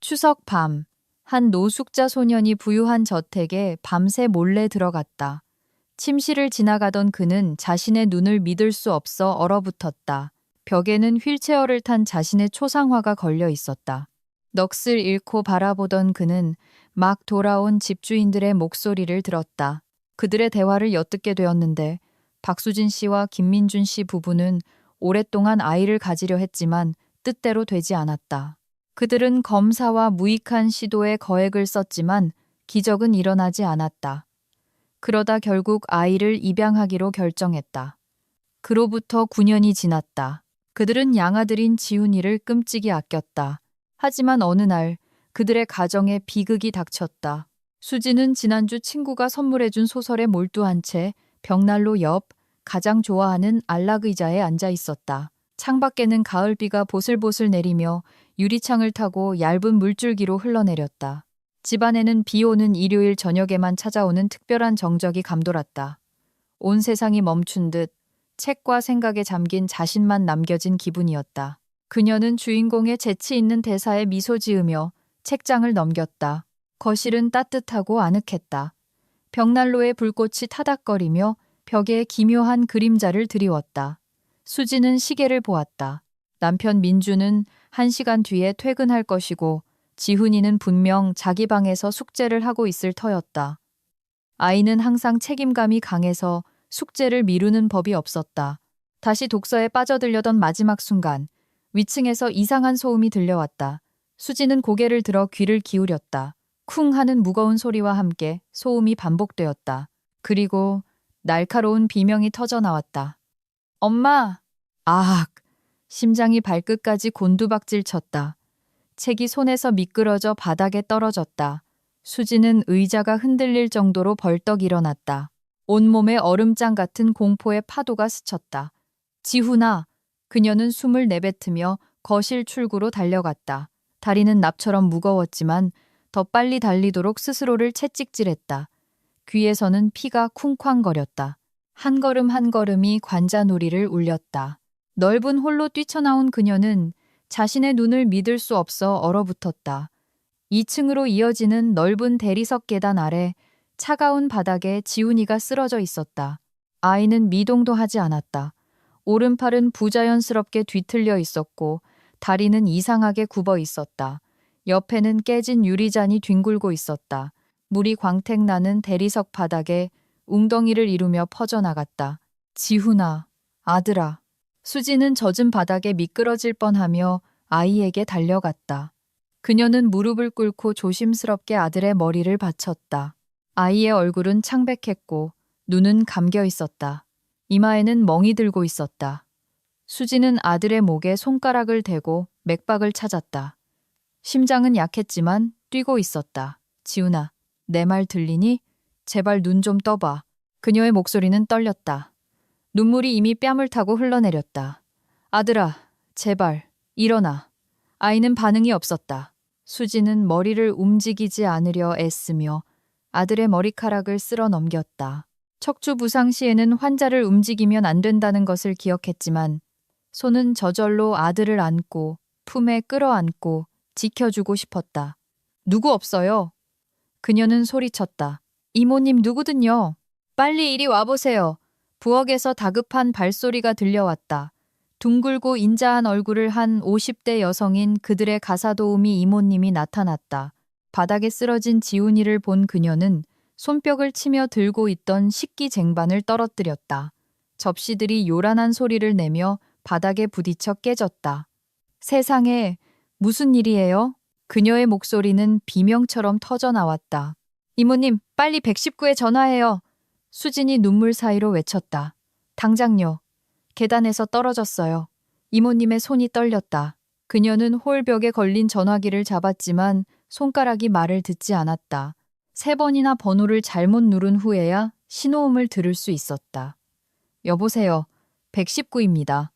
추석 밤, 한 노숙자 소년이 부유한 저택에 밤새 몰래 들어갔다. 침실을 지나가던 그는 자신의 눈을 믿을 수 없어 얼어붙었다. 벽에는 휠체어를 탄 자신의 초상화가 걸려 있었다. 넋을 잃고 바라보던 그는 막 돌아온 집주인들의 목소리를 들었다. 그들의 대화를 엿듣게 되었는데 박수진 씨와 김민준 씨 부부는 오랫동안 아이를 가지려 했지만 뜻대로 되지 않았다. 그들은 검사와 무익한 시도에 거액을 썼지만 기적은 일어나지 않았다. 그러다 결국 아이를 입양하기로 결정했다. 그로부터 9년이 지났다. 그들은 양아들인 지훈이를 끔찍이 아꼈다. 하지만 어느 날 그들의 가정에 비극이 닥쳤다. 수지는 지난주 친구가 선물해준 소설에 몰두한 채 벽난로 옆 가장 좋아하는 안락 의자에 앉아 있었다. 창밖에는 가을비가 보슬보슬 내리며 유리창을 타고 얇은 물줄기로 흘러내렸다. 집안에는 비 오는 일요일 저녁에만 찾아오는 특별한 정적이 감돌았다. 온 세상이 멈춘 듯 책과 생각에 잠긴 자신만 남겨진 기분이었다. 그녀는 주인공의 재치 있는 대사에 미소 지으며 책장을 넘겼다. 거실은 따뜻하고 아늑했다. 벽난로에 불꽃이 타닥거리며 벽에 기묘한 그림자를 드리웠다. 수지는 시계를 보았다. 남편 민주는 1시간 뒤에 퇴근할 것이고 지훈이는 분명 자기 방에서 숙제를 하고 있을 터였다. 아이는 항상 책임감이 강해서 숙제를 미루는 법이 없었다. 다시 독서에 빠져들려던 마지막 순간 위층에서 이상한 소음이 들려왔다. 수지는 고개를 들어 귀를 기울였다. 쿵 하는 무거운 소리와 함께 소음이 반복되었다. 그리고 날카로운 비명이 터져 나왔다. 엄마! 아악! 심장이 발끝까지 곤두박질 쳤다. 책이 손에서 미끄러져 바닥에 떨어졌다. 수지는 의자가 흔들릴 정도로 벌떡 일어났다. 온몸에 얼음장 같은 공포의 파도가 스쳤다. 지훈아! 그녀는 숨을 내뱉으며 거실 출구로 달려갔다. 다리는 납처럼 무거웠지만 더 빨리 달리도록 스스로를 채찍질했다. 귀에서는 피가 쿵쾅거렸다. 한 걸음 한 걸음이 관자놀이를 울렸다. 넓은 홀로 뛰쳐나온 그녀는 자신의 눈을 믿을 수 없어 얼어붙었다. 2층으로 이어지는 넓은 대리석 계단 아래 차가운 바닥에 지훈이가 쓰러져 있었다. 아이는 미동도 하지 않았다. 오른팔은 부자연스럽게 뒤틀려 있었고 다리는 이상하게 굽어 있었다. 옆에는 깨진 유리잔이 뒹굴고 있었다. 물이 광택나는 대리석 바닥에 웅덩이를 이루며 퍼져나갔다. 지훈아, 아들아. 수지는 젖은 바닥에 미끄러질 뻔하며 아이에게 달려갔다. 그녀는 무릎을 꿇고 조심스럽게 아들의 머리를 받쳤다. 아이의 얼굴은 창백했고 눈은 감겨 있었다. 이마에는 멍이 들고 있었다. 수지는 아들의 목에 손가락을 대고 맥박을 찾았다. 심장은 약했지만 뛰고 있었다. 지훈아, 내 말 들리니? 제발 눈 좀 떠봐. 그녀의 목소리는 떨렸다. 눈물이 이미 뺨을 타고 흘러내렸다. 아들아, 제발, 일어나. 아이는 반응이 없었다. 수지는 머리를 움직이지 않으려 애쓰며 아들의 머리카락을 쓸어 넘겼다. 척추 부상 시에는 환자를 움직이면 안 된다는 것을 기억했지만 손은 저절로 아들을 안고 품에 끌어안고 지켜주고 싶었다. 누구 없어요? 그녀는 소리쳤다. 이모님 누구든요. 빨리 이리 와보세요. 부엌에서 다급한 발소리가 들려왔다. 둥글고 인자한 얼굴을 한 50대 여성인 그들의 가사도우미 이모님이 나타났다. 바닥에 쓰러진 지훈이를 본 그녀는 손뼉을 치며 들고 있던 식기 쟁반을 떨어뜨렸다. 접시들이 요란한 소리를 내며 바닥에 부딪혀 깨졌다. 세상에, 무슨 일이에요? 그녀의 목소리는 비명처럼 터져 나왔다. 이모님, 빨리 119에 전화해요. 수진이 눈물 사이로 외쳤다. 당장요. 계단에서 떨어졌어요. 이모님의 손이 떨렸다. 그녀는 홀벽에 걸린 전화기를 잡았지만 손가락이 말을 듣지 않았다. 3번이나 번호를 잘못 누른 후에야 신호음을 들을 수 있었다. 여보세요. 119입니다.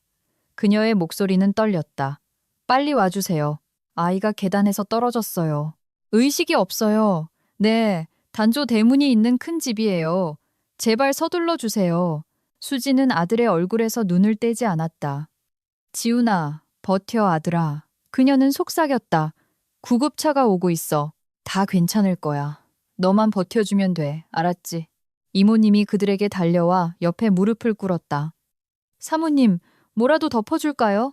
그녀의 목소리는 떨렸다. 빨리 와주세요. 아이가 계단에서 떨어졌어요. 의식이 없어요. 네, 단조 대문이 있는 큰 집이에요. 제발 서둘러 주세요. 수지는 아들의 얼굴에서 눈을 떼지 않았다. 지훈아, 버텨 아들아. 그녀는 속삭였다. 구급차가 오고 있어. 다 괜찮을 거야. 너만 버텨주면 돼. 알았지? 이모님이 그들에게 달려와 옆에 무릎을 꿇었다. 사모님, 뭐라도 덮어줄까요?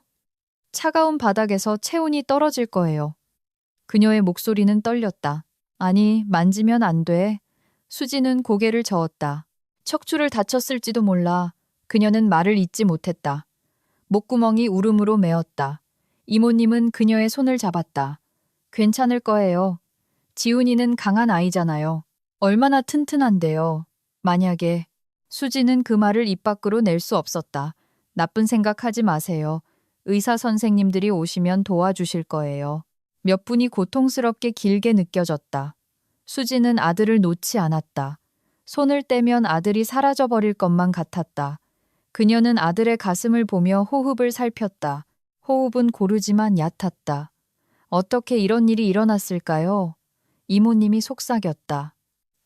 차가운 바닥에서 체온이 떨어질 거예요. 그녀의 목소리는 떨렸다. 아니, 만지면 안 돼. 수지는 고개를 저었다. 척추를 다쳤을지도 몰라. 그녀는 말을 잇지 못했다. 목구멍이 울음으로 메었다. 이모님은 그녀의 손을 잡았다. 괜찮을 거예요. 지훈이는 강한 아이잖아요. 얼마나 튼튼한데요. 만약에 수지는 그 말을 입 밖으로 낼 수 없었다. 나쁜 생각하지 마세요. 의사 선생님들이 오시면 도와주실 거예요. 몇 분이 고통스럽게 길게 느껴졌다. 수지는 아들을 놓지 않았다. 손을 떼면 아들이 사라져버릴 것만 같았다. 그녀는 아들의 가슴을 보며 호흡을 살폈다. 호흡은 고르지만 얕았다. 어떻게 이런 일이 일어났을까요? 이모님이 속삭였다.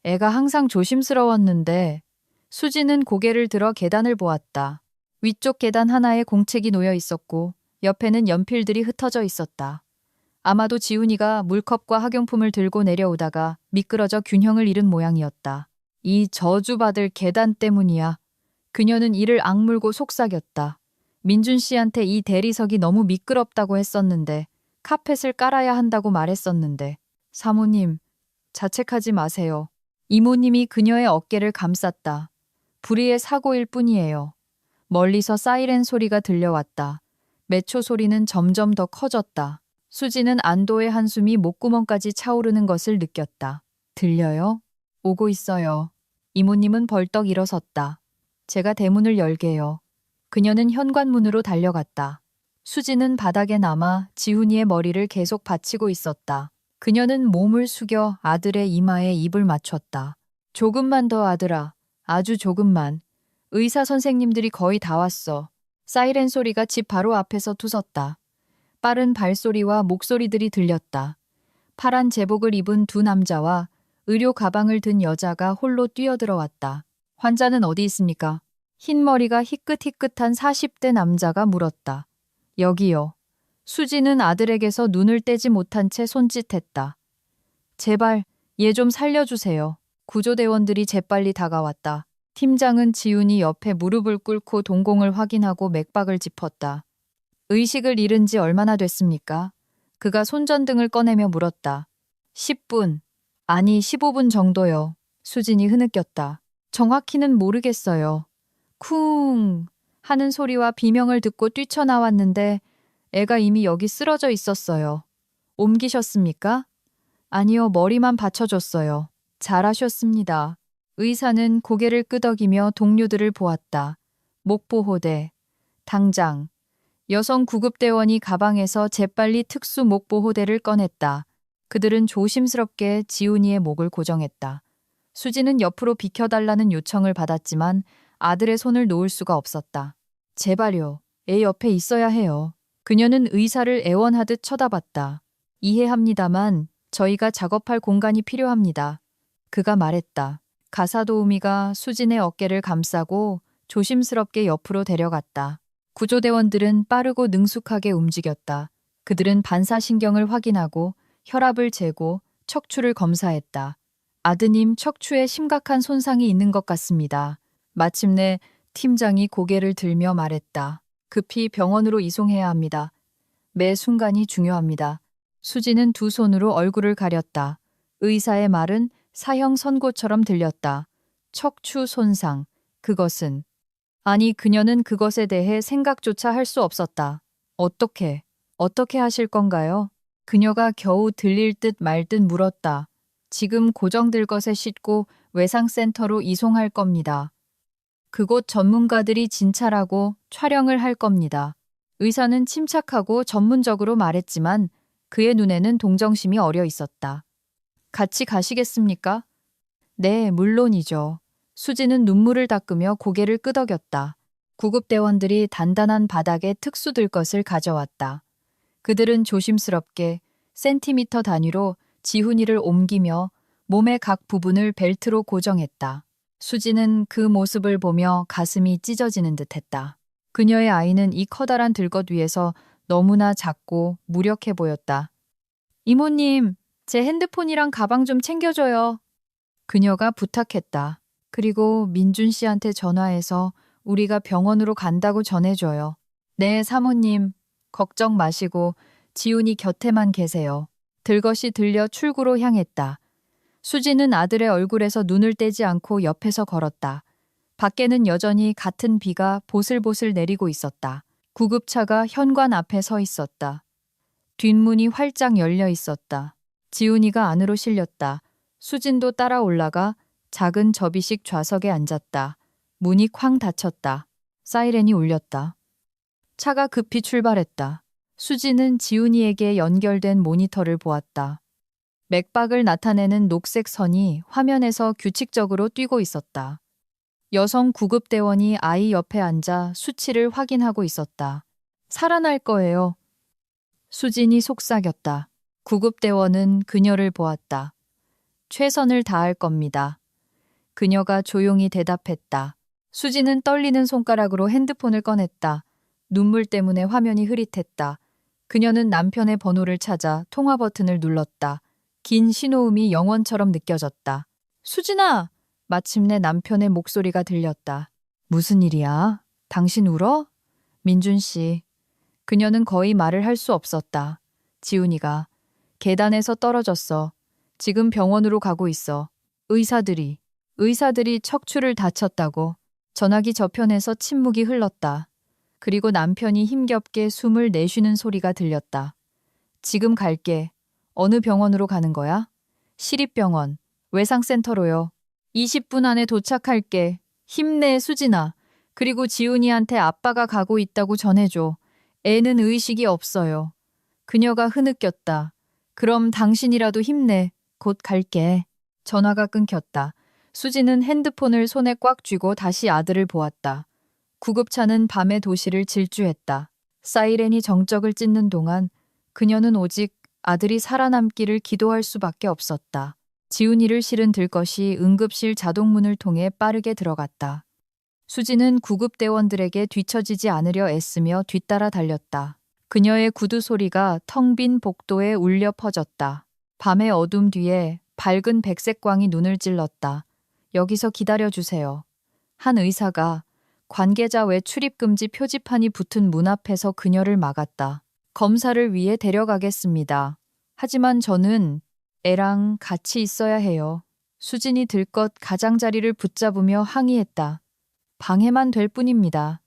애가 항상 조심스러웠는데. 수지는 고개를 들어 계단을 보았다. 위쪽 계단 하나에 공책이 놓여 있었고 옆에는 연필들이 흩어져 있었다. 아마도 지훈이가 물컵과 학용품을 들고 내려오다가 미끄러져 균형을 잃은 모양이었다. 이 저주받을 계단 때문이야. 그녀는 이를 악물고 속삭였다. 민준 씨한테 이 대리석이 너무 미끄럽다고 했었는데 카펫을 깔아야 한다고 말했었는데 사모님, 자책하지 마세요. 이모님이 그녀의 어깨를 감쌌다. 불의의 사고일 뿐이에요. 멀리서 사이렌 소리가 들려왔다. 매초 소리는 점점 더 커졌다. 수지는 안도의 한숨이 목구멍까지 차오르는 것을 느꼈다. 들려요? 오고 있어요. 이모님은 벌떡 일어섰다. 제가 대문을 열게요. 그녀는 현관문으로 달려갔다. 수지는 바닥에 남아 지훈이의 머리를 계속 받치고 있었다. 그녀는 몸을 숙여 아들의 이마에 입을 맞췄다. 조금만 더 아들아. 아주 조금만. 의사 선생님들이 거의 다 왔어. 사이렌 소리가 집 바로 앞에서 투섰다. 빠른 발소리와 목소리들이 들렸다. 파란 제복을 입은 두 남자와 의료 가방을 든 여자가 홀로 뛰어들어왔다. 환자는 어디 있습니까? 흰머리가 희끗희끗한 40대 남자가 물었다. 여기요. 수지는 아들에게서 눈을 떼지 못한 채 손짓했다. 제발 얘 좀 살려주세요. 구조대원들이 재빨리 다가왔다. 팀장은 지훈이 옆에 무릎을 꿇고 동공을 확인하고 맥박을 짚었다. 의식을 잃은 지 얼마나 됐습니까? 그가 손전등을 꺼내며 물었다. 10분. 아니 15분 정도요. 수진이 흐느꼈다. 정확히는 모르겠어요. 쿵 하는 소리와 비명을 듣고 뛰쳐나왔는데 애가 이미 여기 쓰러져 있었어요. 옮기셨습니까? 아니요, 머리만 받쳐줬어요. 잘하셨습니다. 의사는 고개를 끄덕이며 동료들을 보았다. 목보호대. 당장. 여성 구급대원이 가방에서 재빨리 특수 목보호대를 꺼냈다. 그들은 조심스럽게 지훈이의 목을 고정했다. 수지는 옆으로 비켜달라는 요청을 받았지만 아들의 손을 놓을 수가 없었다. 제발요. 애 옆에 있어야 해요. 그녀는 의사를 애원하듯 쳐다봤다. 이해합니다만 저희가 작업할 공간이 필요합니다. 그가 말했다. 가사도우미가 수진의 어깨를 감싸고 조심스럽게 옆으로 데려갔다. 구조대원들은 빠르고 능숙하게 움직였다. 그들은 반사신경을 확인하고 혈압을 재고 척추를 검사했다. 아드님 척추에 심각한 손상이 있는 것 같습니다. 마침내 팀장이 고개를 들며 말했다. 급히 병원으로 이송해야 합니다. 매 순간이 중요합니다. 수지는 두 손으로 얼굴을 가렸다. 의사의 말은 사형 선고처럼 들렸다. 척추 손상. 그것은. 아니 그녀는 그것에 대해 생각조차 할 수 없었다. 어떻게 하실 건가요? 그녀가 겨우 들릴 듯 말 듯 물었다. 지금 고정될 것에 싣고 외상센터로 이송할 겁니다. 그곳 전문가들이 진찰하고 촬영을 할 겁니다. 의사는 침착하고 전문적으로 말했지만 그의 눈에는 동정심이 어려 있었다. 같이 가시겠습니까? 네, 물론이죠. 수지는 눈물을 닦으며 고개를 끄덕였다. 구급대원들이 단단한 바닥에 특수 들 것을 가져왔다. 그들은 조심스럽게 센티미터 단위로 지훈이를 옮기며 몸의 각 부분을 벨트로 고정했다. 수지는 그 모습을 보며 가슴이 찢어지는 듯했다. 그녀의 아이는 이 커다란 들것 위에서 너무나 작고 무력해 보였다. 이모님, 제 핸드폰이랑 가방 좀 챙겨줘요. 그녀가 부탁했다. 그리고 민준 씨한테 전화해서 우리가 병원으로 간다고 전해줘요. 네, 사모님. 걱정 마시고 지훈이 곁에만 계세요. 들것이 들려 출구로 향했다. 수지는 아들의 얼굴에서 눈을 떼지 않고 옆에서 걸었다. 밖에는 여전히 같은 비가 보슬보슬 내리고 있었다. 구급차가 현관 앞에 서 있었다. 뒷문이 활짝 열려 있었다. 지훈이가 안으로 실렸다. 수진도 따라 올라가 작은 접이식 좌석에 앉았다. 문이 쾅 닫혔다. 사이렌이 울렸다. 차가 급히 출발했다. 수지는 지훈이에게 연결된 모니터를 보았다. 맥박을 나타내는 녹색 선이 화면에서 규칙적으로 뛰고 있었다. 여성 구급대원이 아이 옆에 앉아 수치를 확인하고 있었다. 살아날 거예요. 수진이 속삭였다. 구급대원은 그녀를 보았다. 최선을 다할 겁니다. 그녀가 조용히 대답했다. 수지는 떨리는 손가락으로 핸드폰을 꺼냈다. 눈물 때문에 화면이 흐릿했다. 그녀는 남편의 번호를 찾아 통화 버튼을 눌렀다. 긴 신호음이 영원처럼 느껴졌다. 수진아! 마침내 남편의 목소리가 들렸다. 무슨 일이야? 당신 울어? 민준 씨. 그녀는 거의 말을 할 수 없었다. 지훈이가 계단에서 떨어졌어. 지금 병원으로 가고 있어. 의사들이 척추를 다쳤다고. 전화기 저편에서 침묵이 흘렀다. 그리고 남편이 힘겹게 숨을 내쉬는 소리가 들렸다. 지금 갈게. 어느 병원으로 가는 거야? 시립병원, 외상센터로요. 20분 안에 도착할게. 힘내, 수진아. 그리고 지훈이한테 아빠가 가고 있다고 전해줘. 애는 의식이 없어요. 그녀가 흐느꼈다. 그럼 당신이라도 힘내. 곧 갈게. 전화가 끊겼다. 수지는 핸드폰을 손에 꽉 쥐고 다시 아들을 보았다. 구급차는 밤의 도시를 질주했다. 사이렌이 정적을 찢는 동안 그녀는 오직 아들이 살아남기를 기도할 수밖에 없었다. 지훈이를 실은 들것이 응급실 자동문을 통해 빠르게 들어갔다. 수지는 구급대원들에게 뒤처지지 않으려 애쓰며 뒤따라 달렸다. 그녀의 구두 소리가 텅 빈 복도에 울려 퍼졌다. 밤의 어둠 뒤에 밝은 백색광이 눈을 찔렀다. 여기서 기다려주세요. 한 의사가 관계자 외 출입금지 표지판이 붙은 문 앞에서 그녀를 막았다. 검사를 위해 데려가겠습니다. 하지만 저는 애랑 같이 있어야 해요. 수진이 들것 가장자리를 붙잡으며 항의했다. 방해만 될 뿐입니다.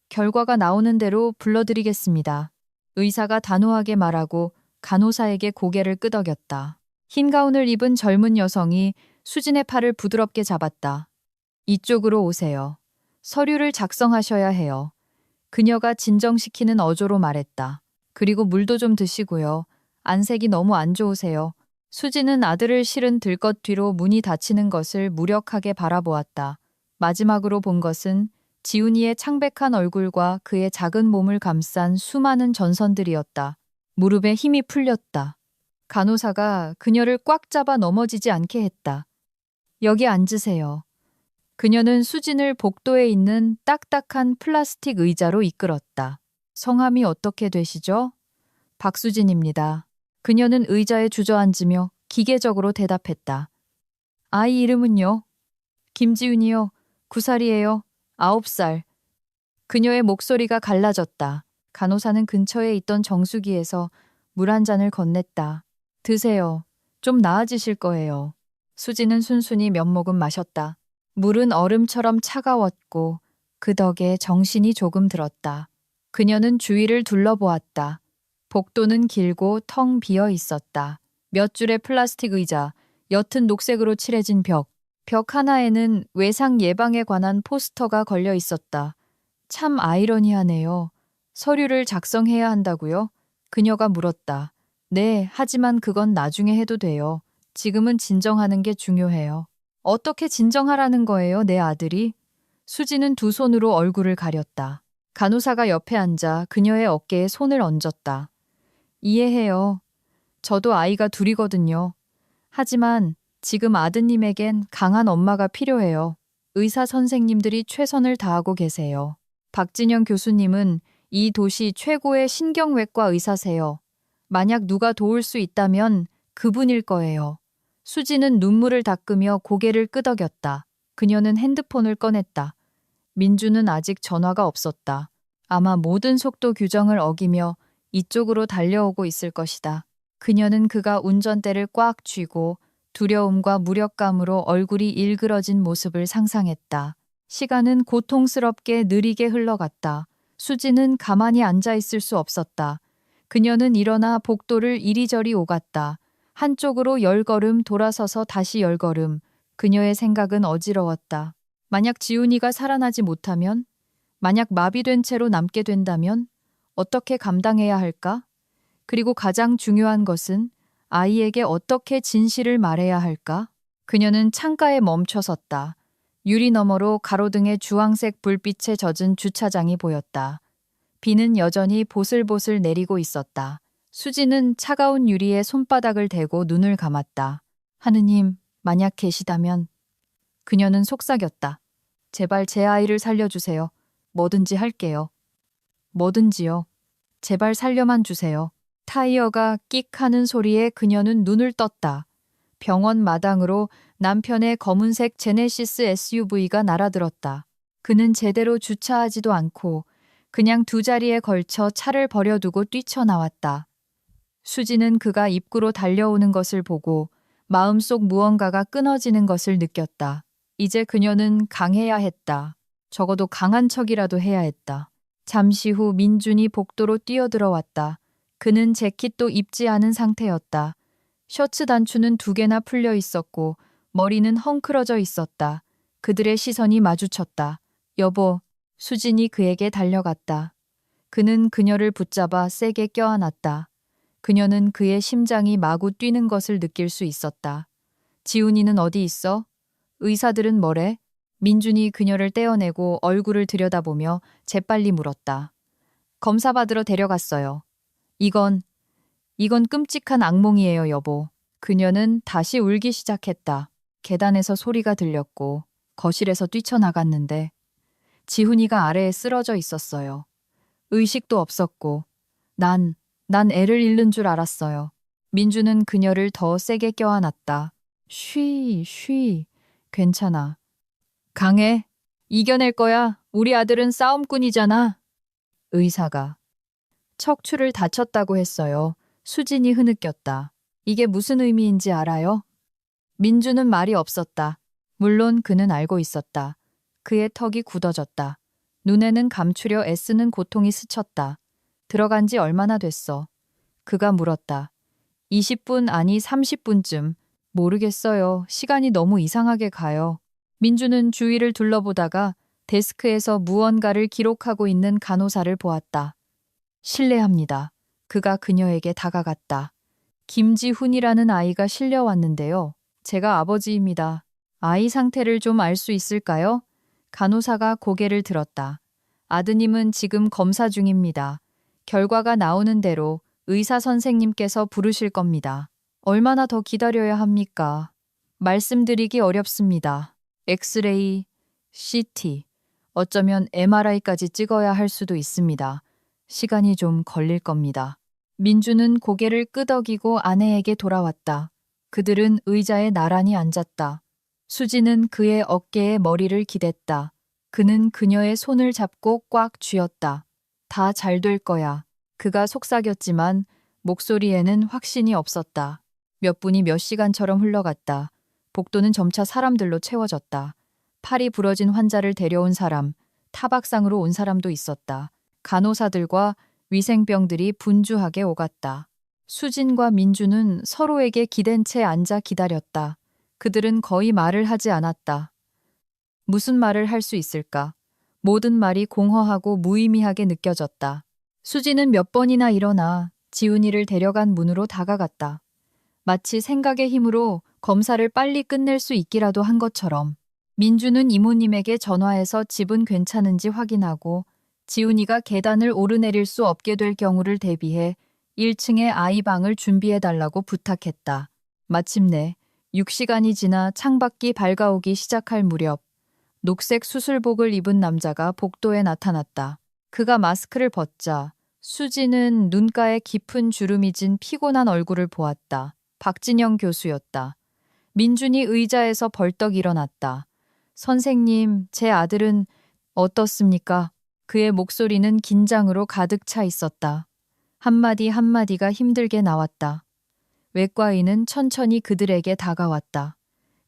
결과가 나오는 대로 불러드리겠습니다. 의사가 단호하게 말하고 간호사에게 고개를 끄덕였다. 흰 가운을 입은 젊은 여성이 수진의 팔을 부드럽게 잡았다. 이쪽으로 오세요. 서류를 작성하셔야 해요. 그녀가 진정시키는 어조로 말했다. 그리고 물도 좀 드시고요. 안색이 너무 안 좋으세요. 수지는 아들을 실은 들것 뒤로 문이 닫히는 것을 무력하게 바라보았다. 마지막으로 본 것은 지훈이의 창백한 얼굴과 그의 작은 몸을 감싼 수많은 전선들이었다. 무릎에 힘이 풀렸다. 간호사가 그녀를 꽉 잡아 넘어지지 않게 했다. 여기 앉으세요. 그녀는 수진을 복도에 있는 딱딱한 플라스틱 의자로 이끌었다. 성함이 어떻게 되시죠? 박수진입니다. 그녀는 의자에 주저앉으며 기계적으로 대답했다. 아이 이름은요? 김지훈이요. 9살이에요. 9살. 그녀의 목소리가 갈라졌다. 간호사는 근처에 있던 정수기에서 물 한 잔을 건넸다. 드세요. 좀 나아지실 거예요. 수지는 순순히 몇 모금 마셨다. 물은 얼음처럼 차가웠고 그 덕에 정신이 조금 들었다. 그녀는 주위를 둘러보았다. 복도는 길고 텅 비어 있었다. 몇 줄의 플라스틱 의자, 옅은 녹색으로 칠해진 벽 하나에는 외상 예방에 관한 포스터가 걸려 있었다. 참 아이러니하네요. 서류를 작성해야 한다고요? 그녀가 물었다. 네, 하지만 그건 나중에 해도 돼요. 지금은 진정하는 게 중요해요. 어떻게 진정하라는 거예요, 내 아들이? 수지는 두 손으로 얼굴을 가렸다. 간호사가 옆에 앉아 그녀의 어깨에 손을 얹었다. 이해해요. 저도 아이가 둘이거든요. 하지만 지금 아드님에겐 강한 엄마가 필요해요. 의사 선생님들이 최선을 다하고 계세요. 박진영 교수님은 이 도시 최고의 신경외과 의사세요. 만약 누가 도울 수 있다면 그분일 거예요. 수지는 눈물을 닦으며 고개를 끄덕였다. 그녀는 핸드폰을 꺼냈다. 민주는 아직 전화가 없었다. 아마 모든 속도 규정을 어기며 이쪽으로 달려오고 있을 것이다. 그녀는 그가 운전대를 꽉 쥐고 두려움과 무력감으로 얼굴이 일그러진 모습을 상상했다. 시간은 고통스럽게 느리게 흘러갔다. 수지는 가만히 앉아 있을 수 없었다. 그녀는 일어나 복도를 이리저리 오갔다. 한쪽으로 10걸음 돌아서서 다시 10걸음. 그녀의 생각은 어지러웠다. 만약 지훈이가 살아나지 못하면? 만약 마비된 채로 남게 된다면? 어떻게 감당해야 할까? 그리고 가장 중요한 것은 아이에게 어떻게 진실을 말해야 할까? 그녀는 창가에 멈춰섰다. 유리 너머로 가로등의 주황색 불빛에 젖은 주차장이 보였다. 비는 여전히 보슬보슬 내리고 있었다. 수지는 차가운 유리에 손바닥을 대고 눈을 감았다. 하느님, 만약 계시다면. 그녀는 속삭였다. 제발 제 아이를 살려주세요. 뭐든지 할게요. 뭐든지요. 제발 살려만 주세요. 타이어가 끽 하는 소리에 그녀는 눈을 떴다. 병원 마당으로 남편의 검은색 제네시스 SUV가 날아들었다. 그는 제대로 주차하지도 않고 그냥 두 자리에 걸쳐 차를 버려두고 뛰쳐나왔다. 수지는 그가 입구로 달려오는 것을 보고 마음속 무언가가 끊어지는 것을 느꼈다. 이제 그녀는 강해야 했다. 적어도 강한 척이라도 해야 했다. 잠시 후 민준이 복도로 뛰어들어왔다. 그는 재킷도 입지 않은 상태였다. 셔츠 단추는 2개나 풀려 있었고 머리는 헝클어져 있었다. 그들의 시선이 마주쳤다. 여보, 수진이 그에게 달려갔다. 그는 그녀를 붙잡아 세게 껴안았다. 그녀는 그의 심장이 마구 뛰는 것을 느낄 수 있었다. 지훈이는 어디 있어? 의사들은 뭐래? 민준이 그녀를 떼어내고 얼굴을 들여다보며 재빨리 물었다. 검사 받으러 데려갔어요. 이건 끔찍한 악몽이에요, 여보. 그녀는 다시 울기 시작했다. 계단에서 소리가 들렸고 거실에서 뛰쳐나갔는데 지훈이가 아래에 쓰러져 있었어요. 의식도 없었고 난 애를 잃는 줄 알았어요. 민주는 그녀를 더 세게 껴안았다. 쉬. 괜찮아. 강해. 이겨낼 거야. 우리 아들은 싸움꾼이잖아. 의사가. 척추를 다쳤다고 했어요. 수진이 흐느꼈다. 이게 무슨 의미인지 알아요? 민주는 말이 없었다. 물론 그는 알고 있었다. 그의 턱이 굳어졌다. 눈에는 감추려 애쓰는 고통이 스쳤다. 들어간 지 얼마나 됐어? 그가 물었다. 20분 아니 30분쯤. 모르겠어요. 시간이 너무 이상하게 가요. 민주는 주위를 둘러보다가 데스크에서 무언가를 기록하고 있는 간호사를 보았다. 실례합니다. 그가 그녀에게 다가갔다. 김지훈이라는 아이가 실려왔는데요. 제가 아버지입니다. 아이 상태를 좀 알 수 있을까요? 간호사가 고개를 들었다. 아드님은 지금 검사 중입니다. 결과가 나오는 대로 의사 선생님께서 부르실 겁니다. 얼마나 더 기다려야 합니까? 말씀드리기 어렵습니다. 엑스레이, CT, 어쩌면 MRI까지 찍어야 할 수도 있습니다. 시간이 좀 걸릴 겁니다. 민주는 고개를 끄덕이고 아내에게 돌아왔다. 그들은 의자에 나란히 앉았다. 수지는 그의 어깨에 머리를 기댔다. 그는 그녀의 손을 잡고 꽉 쥐었다. 다 잘 될 거야. 그가 속삭였지만 목소리에는 확신이 없었다. 몇 분이 몇 시간처럼 흘러갔다. 복도는 점차 사람들로 채워졌다. 팔이 부러진 환자를 데려온 사람, 타박상으로 온 사람도 있었다. 간호사들과 위생병들이 분주하게 오갔다. 수진과 민주는 서로에게 기댄 채 앉아 기다렸다. 그들은 거의 말을 하지 않았다. 무슨 말을 할 수 있을까? 모든 말이 공허하고 무의미하게 느껴졌다. 수지는 몇 번이나 일어나 지훈이를 데려간 문으로 다가갔다. 마치 생각의 힘으로 검사를 빨리 끝낼 수 있기라도 한 것처럼. 민주는 이모님에게 전화해서 집은 괜찮은지 확인하고 지훈이가 계단을 오르내릴 수 없게 될 경우를 대비해 1층에 아이방을 준비해달라고 부탁했다. 마침내 6시간이 지나 창밖이 밝아오기 시작할 무렵 녹색 수술복을 입은 남자가 복도에 나타났다. 그가 마스크를 벗자 수지는 눈가에 깊은 주름이 진 피곤한 얼굴을 보았다. 박진영 교수였다. 민준이 의자에서 벌떡 일어났다. 선생님, 제 아들은 어떻습니까? 그의 목소리는 긴장으로 가득 차 있었다. 한마디 한마디가 힘들게 나왔다. 외과의는 천천히 그들에게 다가왔다.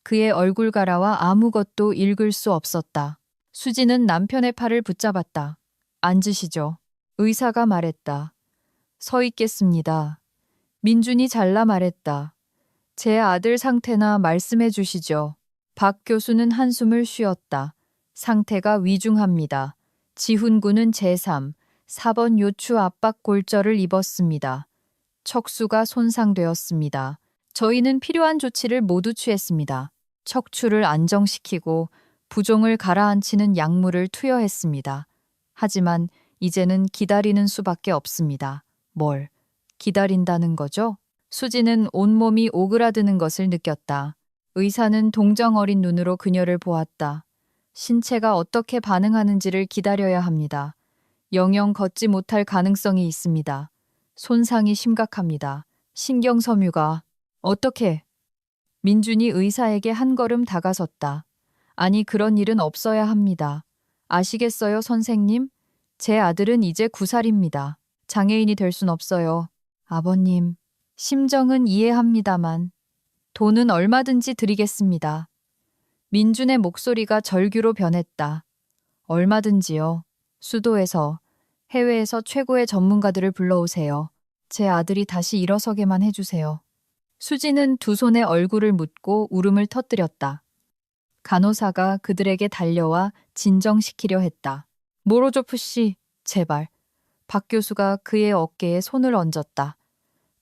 그의 얼굴가라와 아무것도 읽을 수 없었다. 수지는 남편의 팔을 붙잡았다. 앉으시죠. 의사가 말했다. 서 있겠습니다. 민준이 잘라 말했다. 제 아들 상태나 말씀해 주시죠. 박 교수는 한숨을 쉬었다. 상태가 위중합니다. 지훈군은 제3, 4번 요추 압박 골절을 입었습니다. 척수가 손상되었습니다. 저희는 필요한 조치를 모두 취했습니다. 척추를 안정시키고 부종을 가라앉히는 약물을 투여했습니다. 하지만 이제는 기다리는 수밖에 없습니다. 뭘 기다린다는 거죠? 수지는 온몸이 오그라드는 것을 느꼈다. 의사는 동정 어린 눈으로 그녀를 보았다. 신체가 어떻게 반응하는지를 기다려야 합니다. 영영 걷지 못할 가능성이 있습니다. 손상이 심각합니다. 신경섬유가 어떻게? 민준이 의사에게 한 걸음 다가섰다. 아니, 그런 일은 없어야 합니다. 아시겠어요, 선생님? 제 아들은 이제 9살입니다. 장애인이 될 순 없어요. 아버님, 심정은 이해합니다만 돈은 얼마든지 드리겠습니다. 민준의 목소리가 절규로 변했다. 얼마든지요. 수도에서, 해외에서 최고의 전문가들을 불러오세요. 제 아들이 다시 일어서게만 해주세요. 수지는 두 손에 얼굴을 묻고 울음을 터뜨렸다. 간호사가 그들에게 달려와 진정시키려 했다. 모로조프 씨, 제발. 박 교수가 그의 어깨에 손을 얹었다.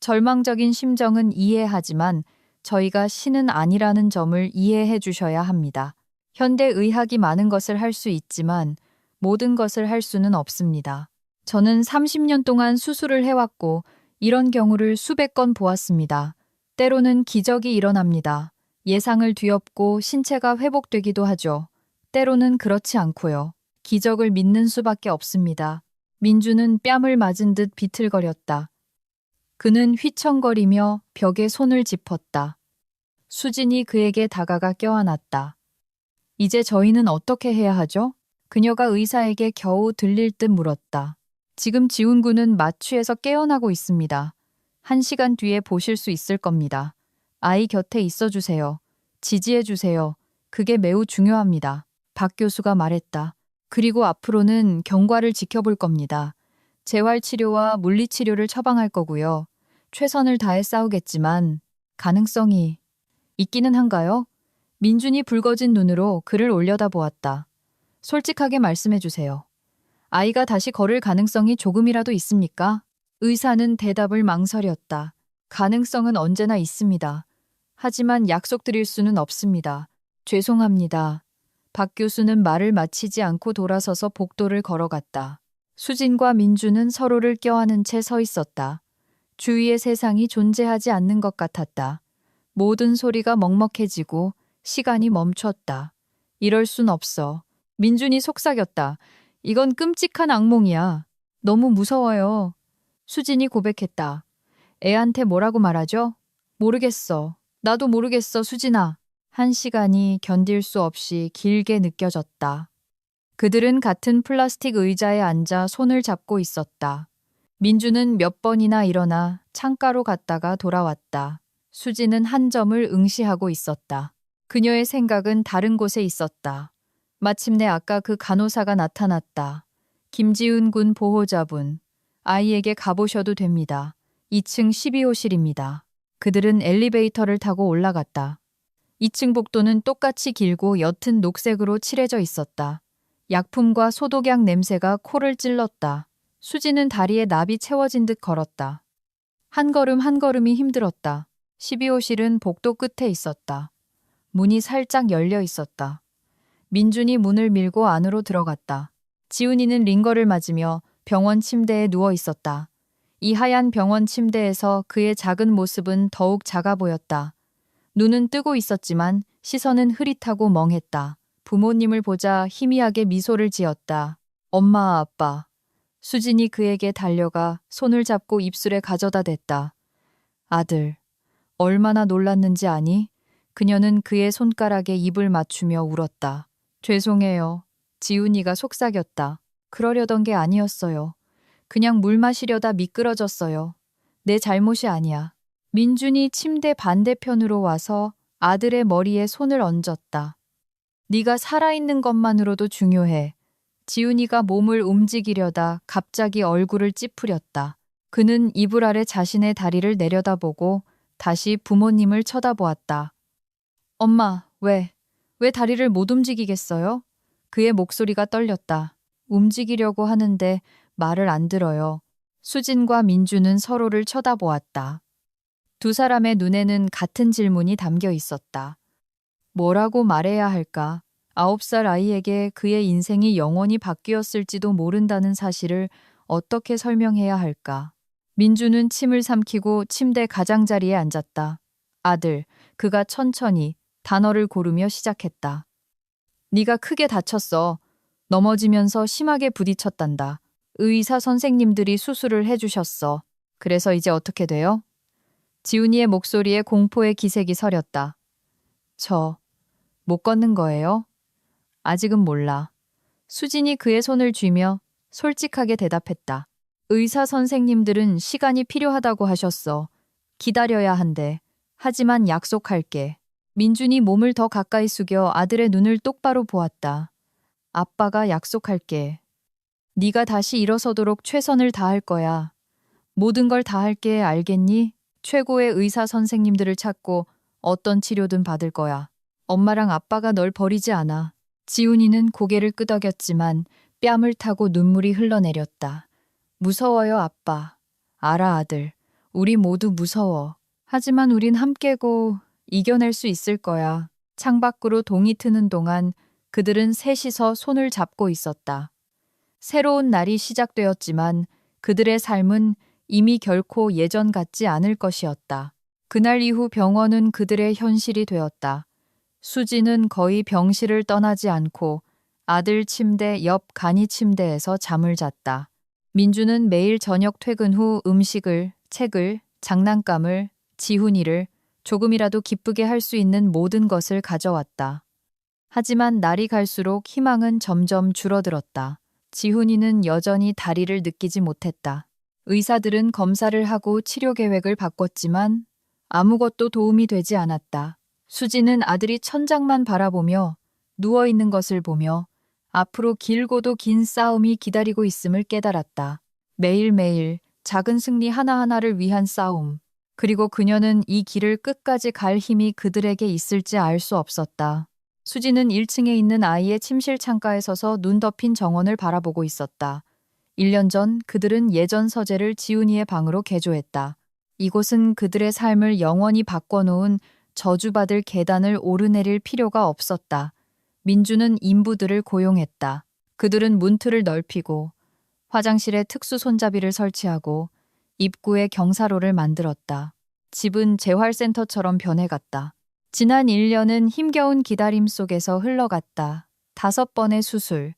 절망적인 심정은 이해하지만 저희가 신은 아니라는 점을 이해해 주셔야 합니다. 현대의학이 많은 것을 할 수 있지만 모든 것을 할 수는 없습니다. 저는 30년 동안 수술을 해왔고 이런 경우를 수백 건 보았습니다. 때로는 기적이 일어납니다. 예상을 뒤엎고 신체가 회복되기도 하죠. 때로는 그렇지 않고요. 기적을 믿는 수밖에 없습니다. 민주는 뺨을 맞은 듯 비틀거렸다. 그는 휘청거리며 벽에 손을 짚었다. 수진이 그에게 다가가 껴안았다. 이제 저희는 어떻게 해야 하죠? 그녀가 의사에게 겨우 들릴 듯 물었다. 지금 지훈군은 마취에서 깨어나고 있습니다. 1시간 뒤에 보실 수 있을 겁니다. 아이 곁에 있어 주세요. 지지해 주세요. 그게 매우 중요합니다. 박 교수가 말했다. 그리고 앞으로는 경과를 지켜볼 겁니다. 재활치료와 물리치료를 처방할 거고요. 최선을 다해 싸우겠지만 가능성이 있기는 한가요? 민준이 붉어진 눈으로 그를 올려다보았다. 솔직하게 말씀해 주세요. 아이가 다시 걸을 가능성이 조금이라도 있습니까? 의사는 대답을 망설였다. 가능성은 언제나 있습니다. 하지만 약속드릴 수는 없습니다. 죄송합니다. 박 교수는 말을 마치지 않고 돌아서서 복도를 걸어갔다. 수진과 민주는 서로를 껴안은 채 서 있었다. 주위의 세상이 존재하지 않는 것 같았다. 모든 소리가 먹먹해지고 시간이 멈췄다. 이럴 순 없어. 민준이 속삭였다. 이건 끔찍한 악몽이야. 너무 무서워요. 수진이 고백했다. 애한테 뭐라고 말하죠? 모르겠어. 나도 모르겠어, 수진아. 1시간이 견딜 수 없이 길게 느껴졌다. 그들은 같은 플라스틱 의자에 앉아 손을 잡고 있었다. 민주는 몇 번이나 일어나 창가로 갔다가 돌아왔다. 수지는 한 점을 응시하고 있었다. 그녀의 생각은 다른 곳에 있었다. 마침내 아까 그 간호사가 나타났다. 김지훈 군 보호자분. 아이에게 가보셔도 됩니다. 2층 12호실입니다. 그들은 엘리베이터를 타고 올라갔다. 2층 복도는 똑같이 길고 옅은 녹색으로 칠해져 있었다. 약품과 소독약 냄새가 코를 찔렀다. 수지는 다리에 납이 채워진 듯 걸었다. 한 걸음 한 걸음이 힘들었다. 12호실은 복도 끝에 있었다. 문이 살짝 열려 있었다. 민준이 문을 밀고 안으로 들어갔다. 지훈이는 링거를 맞으며 병원 침대에 누워 있었다. 이 하얀 병원 침대에서 그의 작은 모습은 더욱 작아 보였다. 눈은 뜨고 있었지만 시선은 흐릿하고 멍했다. 부모님을 보자 희미하게 미소를 지었다. 엄마, 아빠. 수진이 그에게 달려가 손을 잡고 입술에 가져다 댔다. 아들, 얼마나 놀랐는지 아니? 그녀는 그의 손가락에 입을 맞추며 울었다. 죄송해요. 지훈이가 속삭였다. 그러려던 게 아니었어요. 그냥 물 마시려다 미끄러졌어요. 내 잘못이 아니야. 민준이 침대 반대편으로 와서 아들의 머리에 손을 얹었다. 네가 살아있는 것만으로도 중요해. 지훈이가 몸을 움직이려다 갑자기 얼굴을 찌푸렸다. 그는 이불 아래 자신의 다리를 내려다보고 다시 부모님을 쳐다보았다. 엄마, 왜 다리를 못 움직이겠어요? 그의 목소리가 떨렸다. 움직이려고 하는데 말을 안 들어요. 수진과 민주는 서로를 쳐다보았다. 두 사람의 눈에는 같은 질문이 담겨 있었다. 뭐라고 말해야 할까? 9살 아이에게 그의 인생이 영원히 바뀌었을지도 모른다는 사실을 어떻게 설명해야 할까? 민주는 침을 삼키고 침대 가장자리에 앉았다. 아들, 그가 천천히 단어를 고르며 시작했다. 네가 크게 다쳤어. 넘어지면서 심하게 부딪혔단다. 의사 선생님들이 수술을 해주셨어. 그래서 이제 어떻게 돼요? 지훈이의 목소리에 공포의 기색이 서렸다. 못 걷는 거예요? 아직은 몰라. 수진이 그의 손을 쥐며 솔직하게 대답했다. 의사 선생님들은 시간이 필요하다고 하셨어. 기다려야 한대. 하지만 약속할게. 민준이 몸을 더 가까이 숙여 아들의 눈을 똑바로 보았다. 아빠가 약속할게. 네가 다시 일어서도록 최선을 다할 거야. 모든 걸 다 할게, 알겠니? 최고의 의사 선생님들을 찾고 어떤 치료든 받을 거야. 엄마랑 아빠가 널 버리지 않아. 지훈이는 고개를 끄덕였지만 뺨을 타고 눈물이 흘러내렸다. 무서워요, 아빠. 알아, 아들. 우리 모두 무서워. 하지만 우린 함께고 이겨낼 수 있을 거야. 창밖으로 동이 트는 동안 그들은 셋이서 손을 잡고 있었다. 새로운 날이 시작되었지만 그들의 삶은 이미 결코 예전 같지 않을 것이었다. 그날 이후 병원은 그들의 현실이 되었다. 수지는 거의 병실을 떠나지 않고 아들 침대 옆 간이 침대에서 잠을 잤다. 민주는 매일 저녁 퇴근 후 음식을, 책을, 장난감을, 지훈이를 조금이라도 기쁘게 할 수 있는 모든 것을 가져왔다. 하지만 날이 갈수록 희망은 점점 줄어들었다. 지훈이는 여전히 다리를 느끼지 못했다. 의사들은 검사를 하고 치료 계획을 바꿨지만 아무것도 도움이 되지 않았다. 수지는 아들이 천장만 바라보며 누워있는 것을 보며 앞으로 길고도 긴 싸움이 기다리고 있음을 깨달았다. 매일매일 작은 승리 하나하나를 위한 싸움. 그리고 그녀는 이 길을 끝까지 갈 힘이 그들에게 있을지 알 수 없었다. 수지는 1층에 있는 아이의 침실 창가에 서서 눈 덮인 정원을 바라보고 있었다. 1년 전 그들은 예전 서재를 지훈이의 방으로 개조했다. 이곳은 그들의 삶을 영원히 바꿔놓은 저주받을 계단을 오르내릴 필요가 없었다. 민주는 인부들을 고용했다. 그들은 문틀을 넓히고 화장실에 특수 손잡이를 설치하고 입구에 경사로를 만들었다. 집은 재활센터처럼 변해갔다. 지난 1년은 힘겨운 기다림 속에서 흘러갔다. 5번의 수술.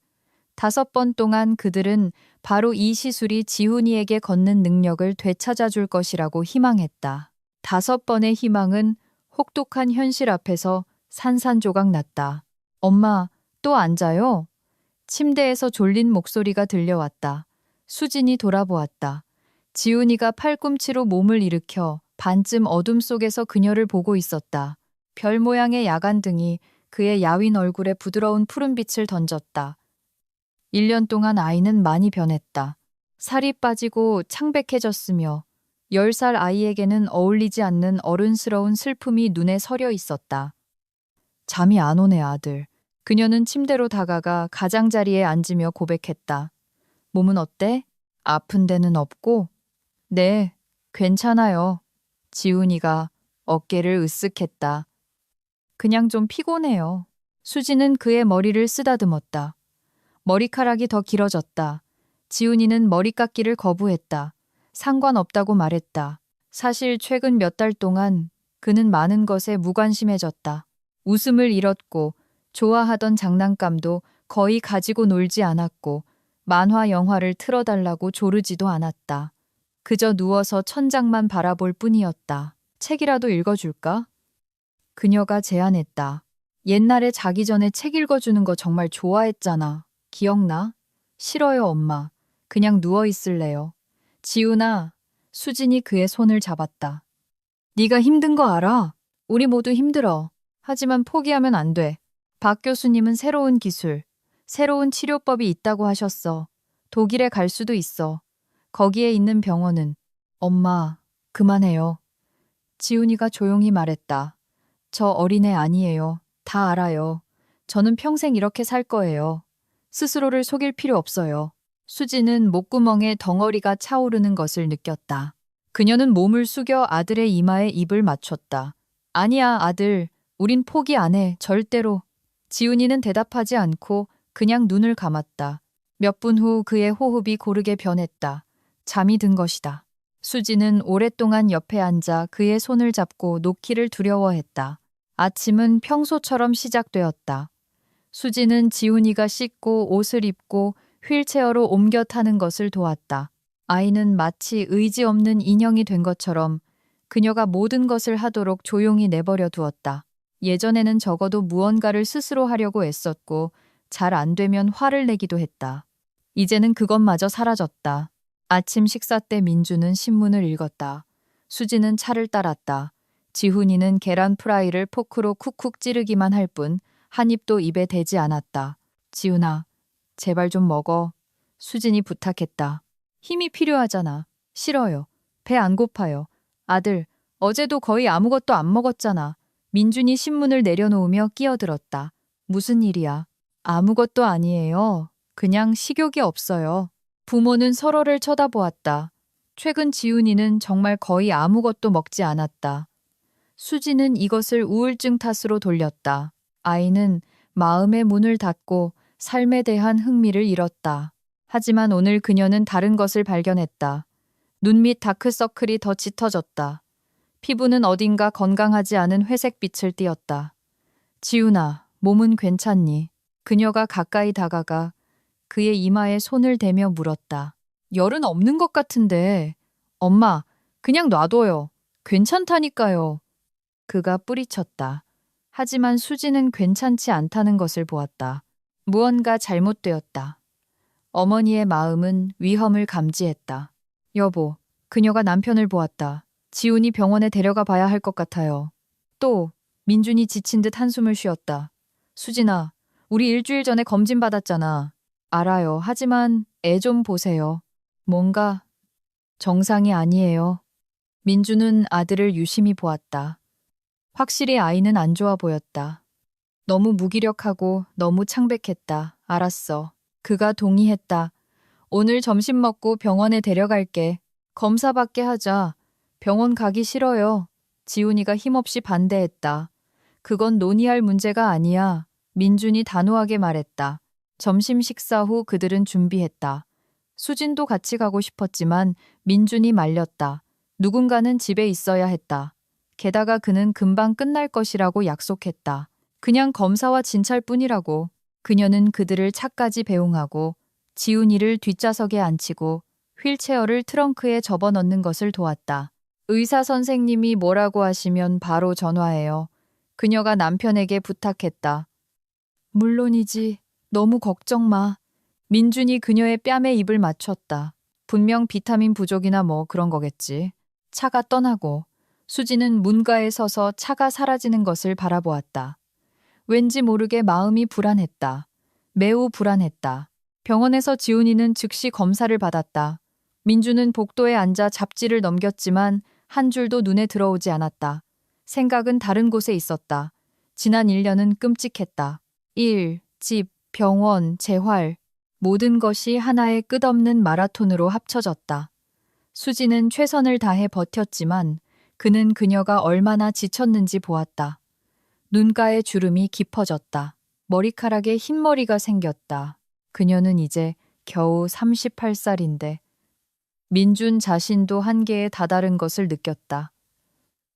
5번 동안 그들은 바로 이 시술이 지훈이에게 걷는 능력을 되찾아줄 것이라고 희망했다. 5번의 희망은 혹독한 현실 앞에서 산산조각 났다. 엄마, 또 앉아요? 침대에서 졸린 목소리가 들려왔다. 수진이 돌아보았다. 지훈이가 팔꿈치로 몸을 일으켜 반쯤 어둠 속에서 그녀를 보고 있었다. 별 모양의 야간등이 그의 야윈 얼굴에 부드러운 푸른빛을 던졌다. 1년 동안 아이는 많이 변했다. 살이 빠지고 창백해졌으며 10살 아이에게는 어울리지 않는 어른스러운 슬픔이 눈에 서려 있었다. 잠이 안 오네, 아들. 그녀는 침대로 다가가 가장자리에 앉으며 고백했다. 몸은 어때? 아픈 데는 없고? 네, 괜찮아요. 지훈이가 어깨를 으쓱했다. 그냥 좀 피곤해요. 수지는 그의 머리를 쓰다듬었다. 머리카락이 더 길어졌다. 지훈이는 머리 깎기를 거부했다. 상관없다고 말했다. 사실 최근 몇 달 동안 그는 많은 것에 무관심해졌다. 웃음을 잃었고 좋아하던 장난감도 거의 가지고 놀지 않았고 만화 영화를 틀어달라고 조르지도 않았다. 그저 누워서 천장만 바라볼 뿐이었다. 책이라도 읽어줄까? 그녀가 제안했다. 옛날에 자기 전에 책 읽어주는 거 정말 좋아했잖아. 기억나? 싫어요, 엄마. 그냥 누워 있을래요. 지훈아, 수진이 그의 손을 잡았다. 네가 힘든 거 알아? 우리 모두 힘들어. 하지만 포기하면 안 돼. 박 교수님은 새로운 기술, 새로운 치료법이 있다고 하셨어. 독일에 갈 수도 있어. 거기에 있는 병원은 엄마, 그만해요. 지훈이가 조용히 말했다. 저 어린애 아니에요. 다 알아요. 저는 평생 이렇게 살 거예요. 스스로를 속일 필요 없어요. 수지는 목구멍에 덩어리가 차오르는 것을 느꼈다. 그녀는 몸을 숙여 아들의 이마에 입을 맞췄다. 아니야, 아들. 우린 포기 안 해. 절대로. 지훈이는 대답하지 않고 그냥 눈을 감았다. 몇 분 후 그의 호흡이 고르게 변했다. 잠이 든 것이다. 수지는 오랫동안 옆에 앉아 그의 손을 잡고 놓기를 두려워했다. 아침은 평소처럼 시작되었다. 수지는 지훈이가 씻고 옷을 입고 휠체어로 옮겨 타는 것을 도왔다. 아이는 마치 의지 없는 인형이 된 것처럼 그녀가 모든 것을 하도록 조용히 내버려 두었다. 예전에는 적어도 무언가를 스스로 하려고 애썼고 잘 안 되면 화를 내기도 했다. 이제는 그것마저 사라졌다. 아침 식사 때 민주는 신문을 읽었다. 수지는 차를 따랐다. 지훈이는 계란 프라이를 포크로 쿡쿡 찌르기만 할 뿐 한 입도 입에 대지 않았다. 지훈아, 제발 좀 먹어. 수진이 부탁했다. 힘이 필요하잖아. 싫어요. 배 안 고파요. 아들, 어제도 거의 아무것도 안 먹었잖아. 민준이 신문을 내려놓으며 끼어들었다. 무슨 일이야? 아무것도 아니에요. 그냥 식욕이 없어요. 부모는 서로를 쳐다보았다. 최근 지훈이는 정말 거의 아무것도 먹지 않았다. 수지는 이것을 우울증 탓으로 돌렸다. 아이는 마음의 문을 닫고 삶에 대한 흥미를 잃었다. 하지만 오늘 그녀는 다른 것을 발견했다. 눈 밑 다크서클이 더 짙어졌다. 피부는 어딘가 건강하지 않은 회색빛을 띠었다. 지훈아, 몸은 괜찮니? 그녀가 가까이 다가가 그의 이마에 손을 대며 물었다. 열은 없는 것 같은데. 엄마, 그냥 놔둬요. 괜찮다니까요. 그가 뿌리쳤다. 하지만 수지는 괜찮지 않다는 것을 보았다. 무언가 잘못되었다. 어머니의 마음은 위험을 감지했다. 여보, 그녀가 남편을 보았다. 지훈이 병원에 데려가 봐야 할 것 같아요. 또 민준이 지친 듯 한숨을 쉬었다. 수진아, 우리 일주일 전에 검진 받았잖아. 알아요. 하지만 애 좀 보세요. 뭔가 정상이 아니에요. 민주는 아들을 유심히 보았다. 확실히 아이는 안 좋아 보였다. 너무 무기력하고 너무 창백했다. 알았어. 그가 동의했다. 오늘 점심 먹고 병원에 데려갈게. 검사받게 하자. 병원 가기 싫어요. 지훈이가 힘없이 반대했다. 그건 논의할 문제가 아니야. 민준이 단호하게 말했다. 점심 식사 후 그들은 준비했다. 수진도 같이 가고 싶었지만 민준이 말렸다. 누군가는 집에 있어야 했다. 게다가 그는 금방 끝날 것이라고 약속했다. 그냥 검사와 진찰뿐이라고. 그녀는 그들을 차까지 배웅하고 지훈이를 뒷좌석에 앉히고 휠체어를 트렁크에 접어넣는 것을 도왔다. 의사 선생님이 뭐라고 하시면 바로 전화해요. 그녀가 남편에게 부탁했다. 물론이지. 너무 걱정 마. 민준이 그녀의 뺨에 입을 맞췄다. 분명 비타민 부족이나 뭐 그런 거겠지. 차가 떠나고 수지는 문가에 서서 차가 사라지는 것을 바라보았다. 왠지 모르게 마음이 불안했다. 매우 불안했다. 병원에서 지훈이는 즉시 검사를 받았다. 민주는 복도에 앉아 잡지를 넘겼지만 한 줄도 눈에 들어오지 않았다. 생각은 다른 곳에 있었다. 지난 1년은 끔찍했다. 일, 집, 병원, 재활, 모든 것이 하나의 끝없는 마라톤으로 합쳐졌다. 수지는 최선을 다해 버텼지만 그는 그녀가 얼마나 지쳤는지 보았다. 눈가의 주름이 깊어졌다. 머리카락에 흰머리가 생겼다. 그녀는 이제 겨우 38살인데 민준 자신도 한계에 다다른 것을 느꼈다.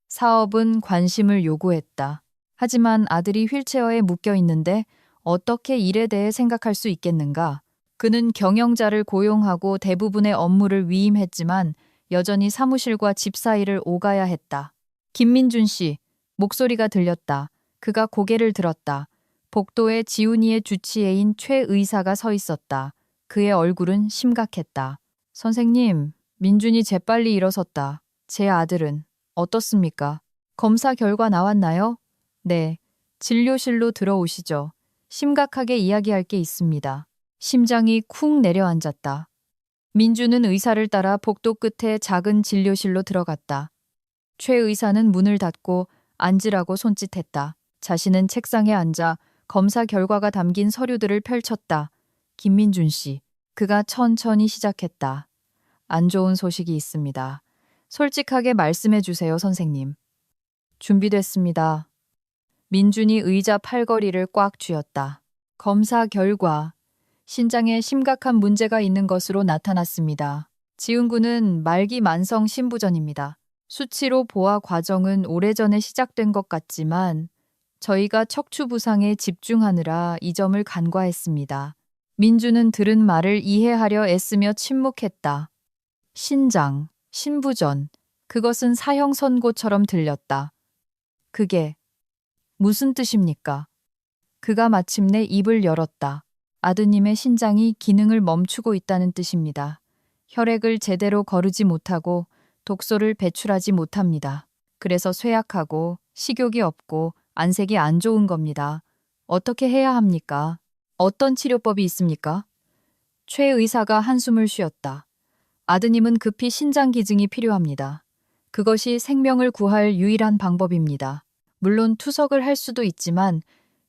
사업은 관심을 요구했다. 하지만 아들이 휠체어에 묶여 있는데 어떻게 일에 대해 생각할 수 있겠는가? 그는 경영자를 고용하고 대부분의 업무를 위임했지만 여전히 사무실과 집 사이를 오가야 했다. 김민준 씨, 목소리가 들렸다. 그가 고개를 들었다. 복도에 지훈이의 주치의인 최 의사가 서 있었다. 그의 얼굴은 심각했다. 선생님, 민준이 재빨리 일어섰다. 제 아들은 어떻습니까? 검사 결과 나왔나요? 네. 진료실로 들어오시죠. 심각하게 이야기할 게 있습니다. 심장이 쿵 내려앉았다. 민주는 의사를 따라 복도 끝에 작은 진료실로 들어갔다. 최 의사는 문을 닫고 앉으라고 손짓했다. 자신은 책상에 앉아 검사 결과가 담긴 서류들을 펼쳤다. 김민준 씨, 그가 천천히 시작했다. 안 좋은 소식이 있습니다. 솔직하게 말씀해 주세요, 선생님. 준비됐습니다. 민준이 의자 팔걸이를 꽉 쥐었다. 검사 결과. 신장에 심각한 문제가 있는 것으로 나타났습니다. 지훈군은 말기 만성 신부전입니다. 수치로 보아 과정은 오래전에 시작된 것 같지만 저희가 척추 부상에 집중하느라 이 점을 간과했습니다. 민주는 들은 말을 이해하려 애쓰며 침묵했다. 신장, 신부전, 그것은 사형 선고처럼 들렸다. 그게 무슨 뜻입니까? 그가 마침내 입을 열었다. 아드님의 신장이 기능을 멈추고 있다는 뜻입니다. 혈액을 제대로 거르지 못하고 독소를 배출하지 못합니다. 그래서 쇠약하고 식욕이 없고 안색이 안 좋은 겁니다. 어떻게 해야 합니까? 어떤 치료법이 있습니까? 최 의사가 한숨을 쉬었다. 아드님은 급히 신장 기증이 필요합니다. 그것이 생명을 구할 유일한 방법입니다. 물론 투석을 할 수도 있지만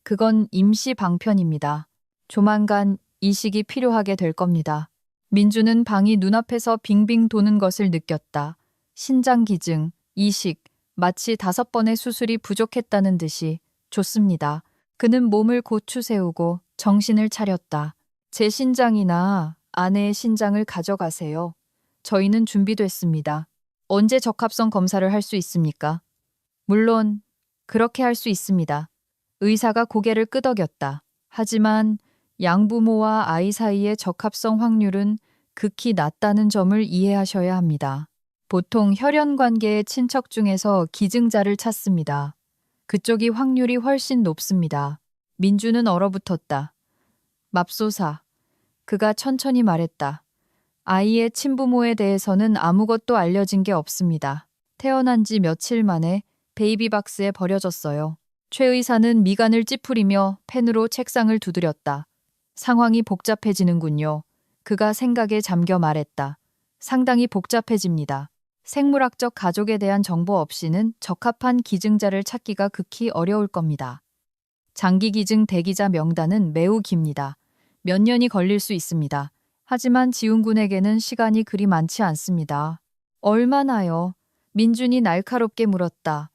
그건 임시 방편입니다. 조만간 이식이 필요하게 될 겁니다. 민주는 방이 눈앞에서 빙빙 도는 것을 느꼈다. 신장 기증, 이식, 마치 5번의 수술이 부족했다는 듯이 좋습니다. 그는 몸을 고추 세우고 정신을 차렸다. 제 신장이나 아내의 신장을 가져가세요. 저희는 준비됐습니다. 언제 적합성 검사를 할 수 있습니까? 물론 그렇게 할 수 있습니다. 의사가 고개를 끄덕였다. 하지만 양부모와 아이 사이의 적합성 확률은 극히 낮다는 점을 이해하셔야 합니다. 보통 혈연 관계의 친척 중에서 기증자를 찾습니다. 그쪽이 확률이 훨씬 높습니다. 민주는 얼어붙었다. 맙소사. 그가 천천히 말했다. 아이의 친부모에 대해서는 아무것도 알려진 게 없습니다. 태어난 지 며칠 만에 베이비박스에 버려졌어요. 최 의사는 미간을 찌푸리며 펜으로 책상을 두드렸다. 상황이 복잡해지는군요. 그가 생각에 잠겨 말했다. 상당히 복잡해집니다. 생물학적 가족에 대한 정보 없이는 적합한 기증자를 찾기가 극히 어려울 겁니다. 장기 기증 대기자 명단은 매우 깁니다. 몇 년이 걸릴 수 있습니다. 하지만 지훈군에게는 시간이 그리 많지 않습니다. 얼마나요? 민준이 날카롭게 물었다.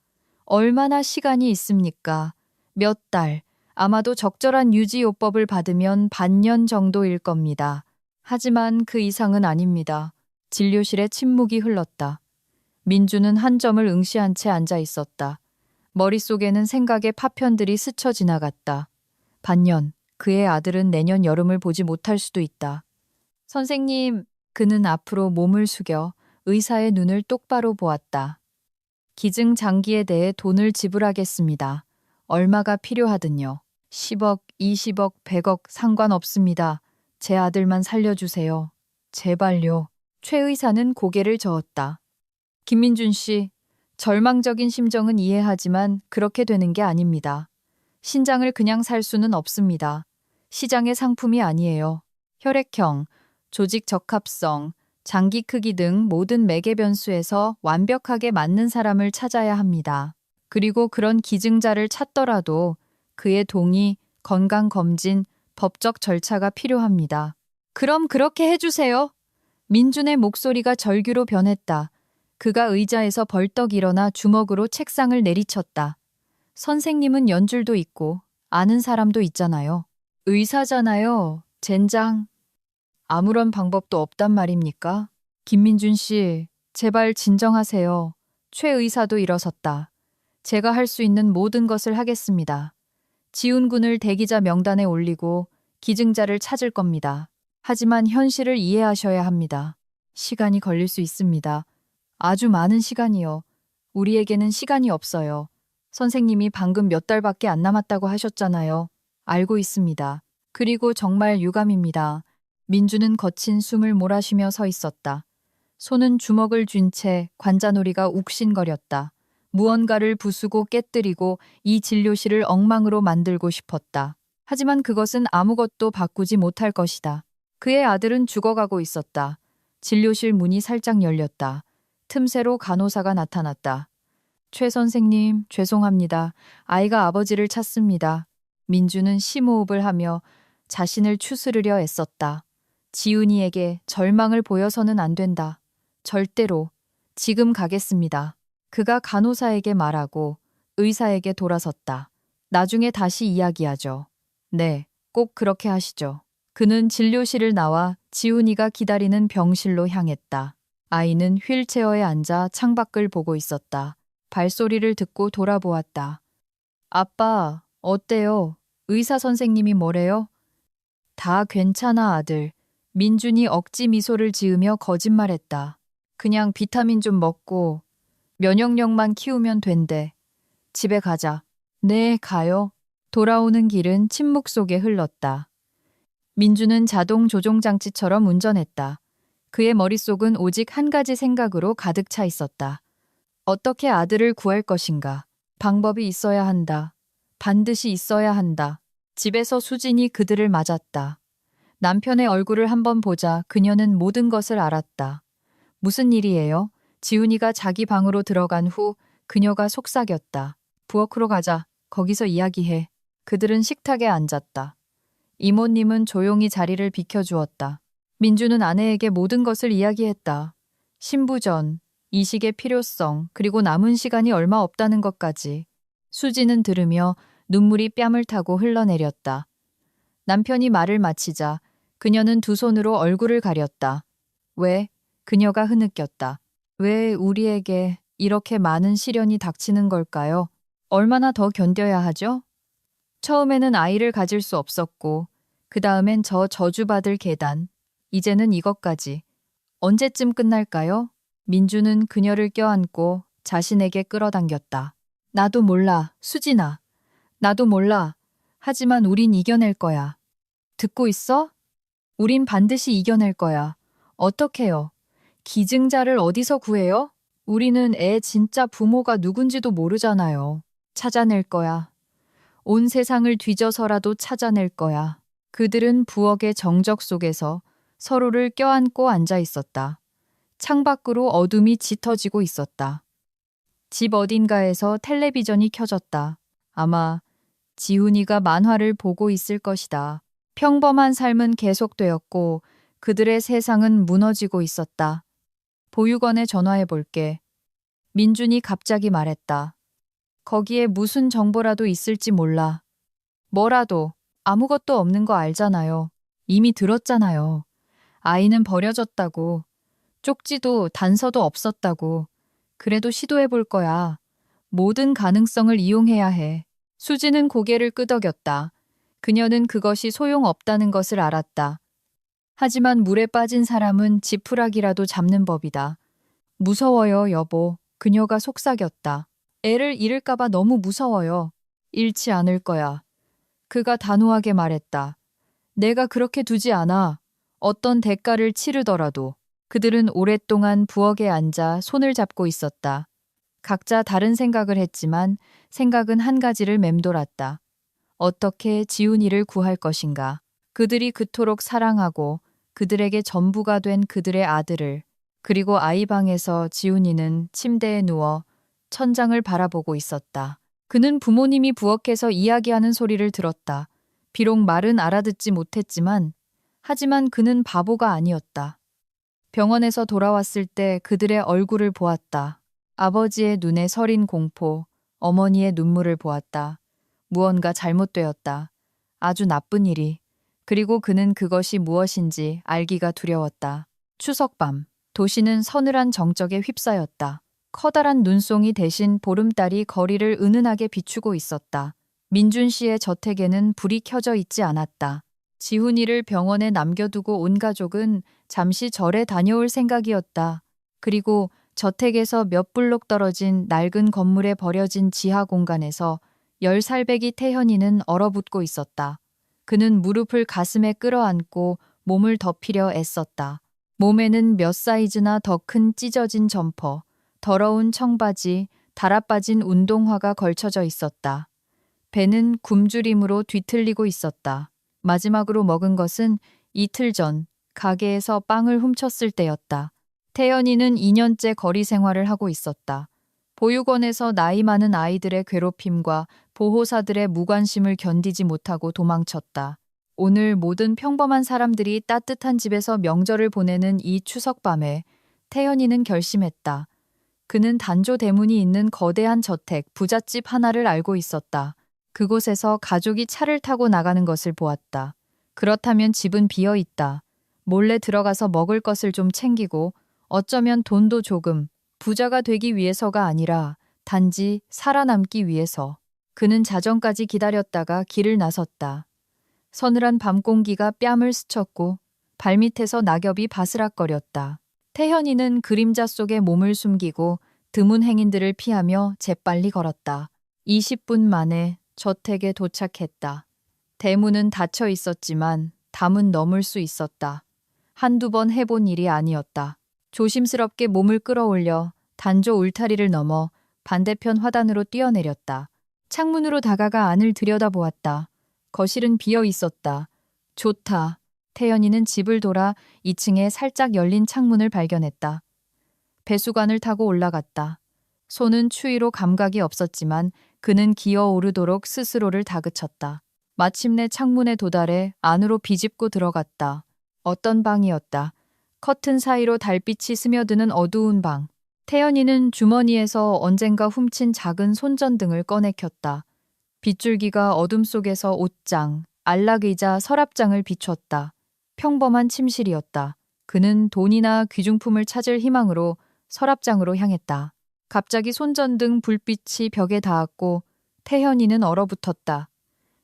얼마나 시간이 있습니까? 몇 달, 아마도 적절한 유지요법을 받으면 반년 정도일 겁니다. 하지만 그 이상은 아닙니다. 진료실에 침묵이 흘렀다. 민주는 한 점을 응시한 채 앉아 있었다. 머릿속에는 생각의 파편들이 스쳐 지나갔다. 반년, 그의 아들은 내년 여름을 보지 못할 수도 있다. 선생님, 그는 앞으로 몸을 숙여 의사의 눈을 똑바로 보았다. 기증 장기에 대해 돈을 지불하겠습니다. 얼마가 필요하든요. 10억, 20억, 100억 상관없습니다. 제 아들만 살려주세요. 제발요. 최 의사는 고개를 저었다. 김민준 씨, 절망적인 심정은 이해하지만 그렇게 되는 게 아닙니다. 신장을 그냥 살 수는 없습니다. 시장의 상품이 아니에요. 혈액형, 조직 적합성, 장기 크기 등 모든 매개 변수에서 완벽하게 맞는 사람을 찾아야 합니다. 그리고 그런 기증자를 찾더라도 그의 동의, 건강검진, 법적 절차가 필요합니다. 그럼 그렇게 해주세요. 민준의 목소리가 절규로 변했다. 그가 의자에서 벌떡 일어나 주먹으로 책상을 내리쳤다. 선생님은 연줄도 있고 아는 사람도 있잖아요. 의사잖아요. 젠장. 아무런 방법도 없단 말입니까? 김민준 씨, 제발 진정하세요. 최 의사도 일어섰다. 제가 할 수 있는 모든 것을 하겠습니다. 지훈군을 대기자 명단에 올리고 기증자를 찾을 겁니다. 하지만 현실을 이해하셔야 합니다. 시간이 걸릴 수 있습니다. 아주 많은 시간이요. 우리에게는 시간이 없어요. 선생님이 방금 몇 달밖에 안 남았다고 하셨잖아요. 알고 있습니다. 그리고 정말 유감입니다. 민주는 거친 숨을 몰아쉬며 서 있었다. 손은 주먹을 쥔 채 관자놀이가 욱신거렸다. 무언가를 부수고 깨뜨리고 이 진료실을 엉망으로 만들고 싶었다. 하지만 그것은 아무것도 바꾸지 못할 것이다. 그의 아들은 죽어가고 있었다. 진료실 문이 살짝 열렸다. 틈새로 간호사가 나타났다. 최 선생님, 죄송합니다. 아이가 아버지를 찾습니다. 민주는 심호흡을 하며 자신을 추스르려 애썼다. 지훈이에게 절망을 보여서는 안 된다. 절대로. 지금 가겠습니다. 그가 간호사에게 말하고 의사에게 돌아섰다. 나중에 다시 이야기하죠. 네, 꼭 그렇게 하시죠. 그는 진료실을 나와 지훈이가 기다리는 병실로 향했다. 아이는 휠체어에 앉아 창밖을 보고 있었다. 발소리를 듣고 돌아보았다. 아빠, 어때요? 의사 선생님이 뭐래요? 다 괜찮아, 아들. 민준이 억지 미소를 지으며 거짓말했다. 그냥 비타민 좀 먹고 면역력만 키우면 된대. 집에 가자. 네, 가요. 돌아오는 길은 침묵 속에 흘렀다. 민주는 자동 조종장치처럼 운전했다. 그의 머릿속은 오직 한 가지 생각으로 가득 차 있었다. 어떻게 아들을 구할 것인가? 방법이 있어야 한다. 반드시 있어야 한다. 집에서 수진이 그들을 맞았다. 남편의 얼굴을 한번 보자 그녀는 모든 것을 알았다. 무슨 일이에요? 지훈이가 자기 방으로 들어간 후 그녀가 속삭였다. 부엌으로 가자. 거기서 이야기해. 그들은 식탁에 앉았다. 이모님은 조용히 자리를 비켜주었다. 민주는 아내에게 모든 것을 이야기했다. 신부전, 이식의 필요성, 그리고 남은 시간이 얼마 없다는 것까지. 수지는 들으며 눈물이 뺨을 타고 흘러내렸다. 남편이 말을 마치자 그녀는 두 손으로 얼굴을 가렸다. 왜? 그녀가 흐느꼈다. 왜 우리에게 이렇게 많은 시련이 닥치는 걸까요? 얼마나 더 견뎌야 하죠? 처음에는 아이를 가질 수 없었고, 그 다음엔 저 저주받을 계단, 이제는 이것까지. 언제쯤 끝날까요? 민주는 그녀를 껴안고 자신에게 끌어당겼다. 나도 몰라, 수진아. 나도 몰라. 하지만 우린 이겨낼 거야. 듣고 있어? 우린 반드시 이겨낼 거야. 어떡해요? 기증자를 어디서 구해요? 우리는 애 진짜 부모가 누군지도 모르잖아요. 찾아낼 거야. 온 세상을 뒤져서라도 찾아낼 거야. 그들은 부엌의 정적 속에서 서로를 껴안고 앉아 있었다. 창밖으로 어둠이 짙어지고 있었다. 집 어딘가에서 텔레비전이 켜졌다. 아마 지훈이가 만화를 보고 있을 것이다. 평범한 삶은 계속되었고 그들의 세상은 무너지고 있었다. 보육원에 전화해 볼게. 민준이 갑자기 말했다. 거기에 무슨 정보라도 있을지 몰라. 뭐라도 아무것도 없는 거 알잖아요. 이미 들었잖아요. 아이는 버려졌다고. 쪽지도 단서도 없었다고. 그래도 시도해 볼 거야. 모든 가능성을 이용해야 해. 수지는 고개를 끄덕였다. 그녀는 그것이 소용없다는 것을 알았다. 하지만 물에 빠진 사람은 지푸라기라도 잡는 법이다. 무서워요, 여보. 그녀가 속삭였다. 애를 잃을까봐 너무 무서워요. 잃지 않을 거야. 그가 단호하게 말했다. 내가 그렇게 두지 않아. 어떤 대가를 치르더라도. 그들은 오랫동안 부엌에 앉아 손을 잡고 있었다. 각자 다른 생각을 했지만 생각은 한 가지를 맴돌았다. 어떻게 지훈이를 구할 것인가. 그들이 그토록 사랑하고 그들에게 전부가 된 그들의 아들을, 그리고 아이 방에서 지훈이는 침대에 누워 천장을 바라보고 있었다. 그는 부모님이 부엌에서 이야기하는 소리를 들었다. 비록 말은 알아듣지 못했지만, 하지만 그는 바보가 아니었다. 병원에서 돌아왔을 때 그들의 얼굴을 보았다. 아버지의 눈에 서린 공포, 어머니의 눈물을 보았다. 무언가 잘못되었다. 아주 나쁜 일이. 그리고 그는 그것이 무엇인지 알기가 두려웠다. 추석밤, 도시는 서늘한 정적에 휩싸였다. 커다란 눈송이 대신 보름달이 거리를 은은하게 비추고 있었다. 민준 씨의 저택에는 불이 켜져 있지 않았다. 지훈이를 병원에 남겨두고 온 가족은 잠시 절에 다녀올 생각이었다. 그리고 저택에서 몇 블록 떨어진 낡은 건물에 버려진 지하 공간에서 10살배기 태현이는 얼어붙고 있었다. 그는 무릎을 가슴에 끌어안고 몸을 덮이려 애썼다. 몸에는 몇 사이즈나 더 큰 찢어진 점퍼, 더러운 청바지, 달아빠진 운동화가 걸쳐져 있었다. 배는 굶주림으로 뒤틀리고 있었다. 마지막으로 먹은 것은 이틀 전 가게에서 빵을 훔쳤을 때였다. 태연이는 2년째 거리 생활을 하고 있었다. 보육원에서 나이 많은 아이들의 괴롭힘과 보호사들의 무관심을 견디지 못하고 도망쳤다. 오늘 모든 평범한 사람들이 따뜻한 집에서 명절을 보내는 이 추석 밤에 태연이는 결심했다. 그는 단조 대문이 있는 거대한 저택, 부잣집 하나를 알고 있었다. 그곳에서 가족이 차를 타고 나가는 것을 보았다. 그렇다면 집은 비어 있다. 몰래 들어가서 먹을 것을 좀 챙기고 어쩌면 돈도 조금, 부자가 되기 위해서가 아니라 단지 살아남기 위해서. 그는 자정까지 기다렸다가 길을 나섰다. 서늘한 밤 공기가 뺨을 스쳤고 발밑에서 낙엽이 바스락거렸다. 태현이는 그림자 속에 몸을 숨기고 드문 행인들을 피하며 재빨리 걸었다. 20분 만에 저택에 도착했다. 대문은 닫혀 있었지만 담은 넘을 수 있었다. 한두 번 해본 일이 아니었다. 조심스럽게 몸을 끌어올려 단조 울타리를 넘어 반대편 화단으로 뛰어내렸다. 창문으로 다가가 안을 들여다보았다. 거실은 비어 있었다. 좋다. 태연이는 집을 돌아 2층에 살짝 열린 창문을 발견했다. 배수관을 타고 올라갔다. 손은 추위로 감각이 없었지만 그는 기어오르도록 스스로를 다그쳤다. 마침내 창문에 도달해 안으로 비집고 들어갔다. 어떤 방이었다. 커튼 사이로 달빛이 스며드는 어두운 방. 태연이는 주머니에서 언젠가 훔친 작은 손전등을 꺼내 켰다. 빗줄기가 어둠 속에서 옷장, 안락의자, 서랍장을 비췄다. 평범한 침실이었다. 그는 돈이나 귀중품을 찾을 희망으로 서랍장으로 향했다. 갑자기 손전등 불빛이 벽에 닿았고 태현이는 얼어붙었다.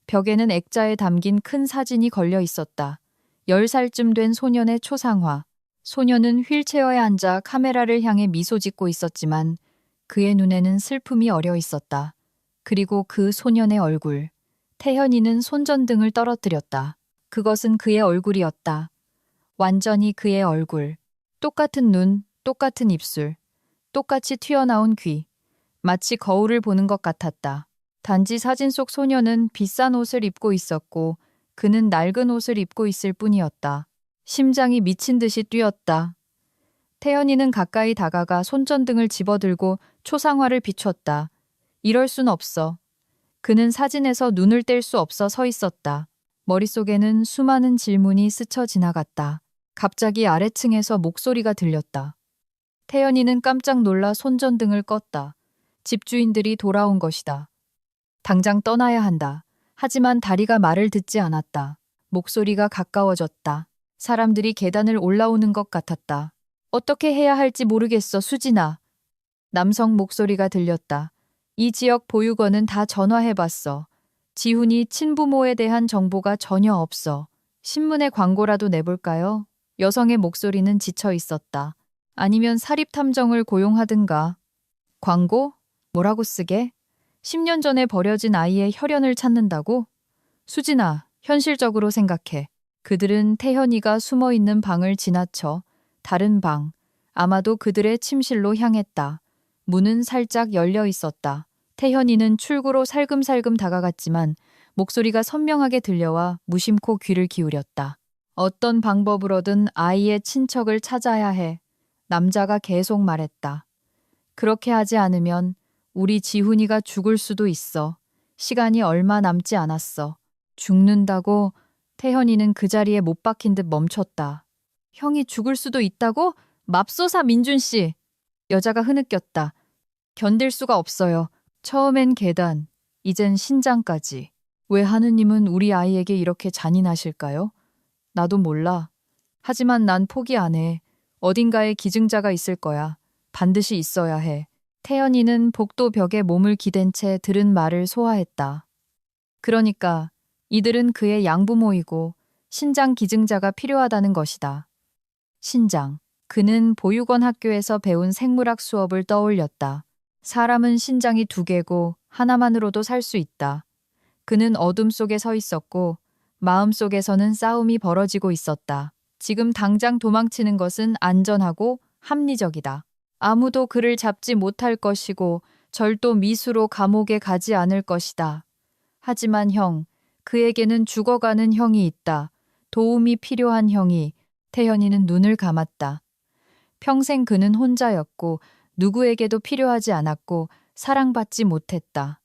벽에는 액자에 담긴 큰 사진이 걸려 있었다. 10살쯤 된 소년의 초상화. 소년은 휠체어에 앉아 카메라를 향해 미소 짓고 있었지만 그의 눈에는 슬픔이 어려 있었다. 그리고 그 소년의 얼굴. 태현이는 손전등을 떨어뜨렸다. 그것은 그의 얼굴이었다. 완전히 그의 얼굴. 똑같은 눈, 똑같은 입술, 똑같이 튀어나온 귀. 마치 거울을 보는 것 같았다. 단지 사진 속 소년은 비싼 옷을 입고 있었고 그는 낡은 옷을 입고 있을 뿐이었다. 심장이 미친 듯이 뛰었다. 태연이는 가까이 다가가 손전등을 집어들고 초상화를 비췄다. 이럴 순 없어. 그는 사진에서 눈을 뗄 수 없어 서 있었다. 머릿속에는 수많은 질문이 스쳐 지나갔다. 갑자기 아래층에서 목소리가 들렸다. 태연이는 깜짝 놀라 손전등을 껐다. 집주인들이 돌아온 것이다. 당장 떠나야 한다. 하지만 다리가 말을 듣지 않았다. 목소리가 가까워졌다. 사람들이 계단을 올라오는 것 같았다. 어떻게 해야 할지 모르겠어, 수진아. 남성 목소리가 들렸다. 이 지역 보육원은 다 전화해봤어. 지훈이 친부모에 대한 정보가 전혀 없어. 신문에 광고라도 내볼까요? 여성의 목소리는 지쳐 있었다. 아니면 사립탐정을 고용하든가. 광고? 뭐라고 쓰게? 10년 전에 버려진 아이의 혈연을 찾는다고? 수진아, 현실적으로 생각해. 그들은 태현이가 숨어있는 방을 지나쳐 다른 방, 아마도 그들의 침실로 향했다. 문은 살짝 열려 있었다. 태현이는 출구로 살금살금 다가갔지만 목소리가 선명하게 들려와 무심코 귀를 기울였다. 어떤 방법으로든 아이의 친척을 찾아야 해. 남자가 계속 말했다. 그렇게 하지 않으면 우리 지훈이가 죽을 수도 있어. 시간이 얼마 남지 않았어. 죽는다고? 태현이는 그 자리에 못 박힌 듯 멈췄다. 형이 죽을 수도 있다고? 맙소사 민준 씨. 여자가 흐느꼈다. 견딜 수가 없어요. 처음엔 계단, 이젠 신장까지. 왜 하느님은 우리 아이에게 이렇게 잔인하실까요? 나도 몰라. 하지만 난 포기 안 해. 어딘가에 기증자가 있을 거야. 반드시 있어야 해. 태연이는 복도 벽에 몸을 기댄 채 들은 말을 소화했다. 그러니까 이들은 그의 양부모이고 신장 기증자가 필요하다는 것이다. 신장. 그는 보육원 학교에서 배운 생물학 수업을 떠올렸다. 사람은 신장이 2개고 하나만으로도 살 수 있다. 그는 어둠 속에 서 있었고 마음속에서는 싸움이 벌어지고 있었다. 지금 당장 도망치는 것은 안전하고 합리적이다. 아무도 그를 잡지 못할 것이고 절도 미수로 감옥에 가지 않을 것이다. 하지만 형, 그에게는 죽어가는 형이 있다. 도움이 필요한 형이. 태현이는 눈을 감았다. 평생 그는 혼자였고 누구에게도 필요하지 않았고 사랑받지 못했다.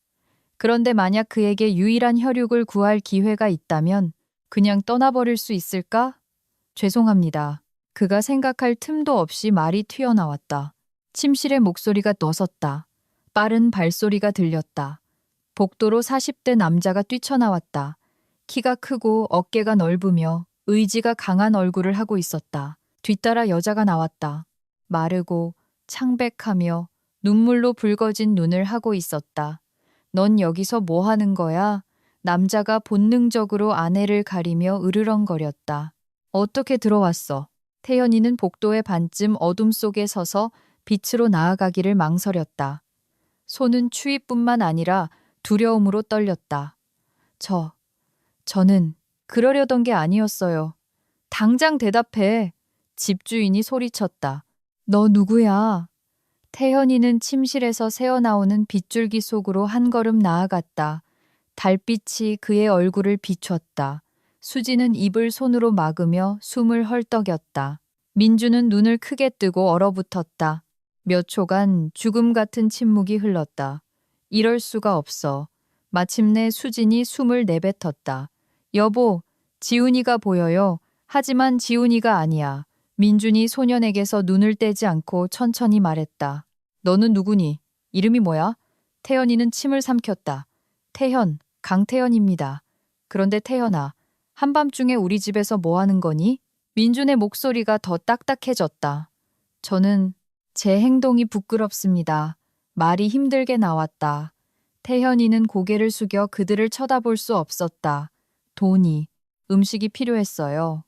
그런데 만약 그에게 유일한 혈육을 구할 기회가 있다면 그냥 떠나버릴 수 있을까? 죄송합니다. 그가 생각할 틈도 없이 말이 튀어나왔다. 침실의 목소리가 너섰다. 빠른 발소리가 들렸다. 복도로 40대 남자가 뛰쳐나왔다. 키가 크고 어깨가 넓으며 의지가 강한 얼굴을 하고 있었다. 뒤따라 여자가 나왔다. 마르고 창백하며 눈물로 붉어진 눈을 하고 있었다. 넌 여기서 뭐 하는 거야? 남자가 본능적으로 아내를 가리며 으르렁거렸다. 어떻게 들어왔어? 태연이는 복도의 반쯤 어둠 속에 서서 빛으로 나아가기를 망설였다. 손은 추위뿐만 아니라 두려움으로 떨렸다. 저는 그러려던 게 아니었어요. 당장 대답해. 집주인이 소리쳤다. 너 누구야? 태현이는 침실에서 새어나오는 빗줄기 속으로 한 걸음 나아갔다. 달빛이 그의 얼굴을 비췄다. 수지는 입을 손으로 막으며 숨을 헐떡였다. 민주는 눈을 크게 뜨고 얼어붙었다. 몇 초간 죽음 같은 침묵이 흘렀다. 이럴 수가 없어. 마침내 수진이 숨을 내뱉었다. 여보, 지훈이가 보여요. 하지만 지훈이가 아니야. 민준이 소년에게서 눈을 떼지 않고 천천히 말했다. 너는 누구니? 이름이 뭐야? 태연이는 침을 삼켰다. 태현, 강태현입니다. 그런데 태연아, 한밤중에 우리 집에서 뭐 하는 거니? 민준의 목소리가 더 딱딱해졌다. 저는 제 행동이 부끄럽습니다. 말이 힘들게 나왔다. 태현이는 고개를 숙여 그들을 쳐다볼 수 없었다. 돈이, 음식이 필요했어요.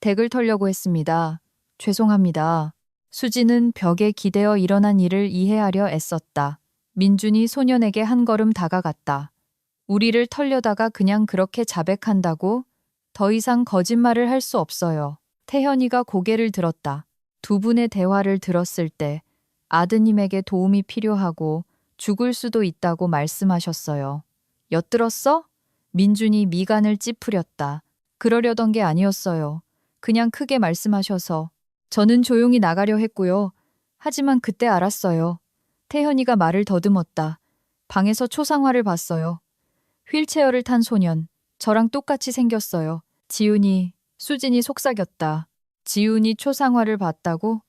댁을 털려고 했습니다. 죄송합니다. 수지는 벽에 기대어 일어난 일을 이해하려 애썼다. 민준이 소년에게 한 걸음 다가갔다. 우리를 털려다가 그냥 그렇게 자백한다고? 더 이상 거짓말을 할 수 없어요. 태현이가 고개를 들었다. 두 분의 대화를 들었을 때 아드님에게 도움이 필요하고 죽을 수도 있다고 말씀하셨어요. 엿들었어? 민준이 미간을 찌푸렸다. 그러려던 게 아니었어요. 그냥 크게 말씀하셔서. 저는 조용히 나가려 했고요. 하지만 그때 알았어요. 태현이가 말을 더듬었다. 방에서 초상화를 봤어요. 휠체어를 탄 소년. 저랑 똑같이 생겼어요. 지훈이, 수진이 속삭였다. 지훈이 초상화를 봤다고?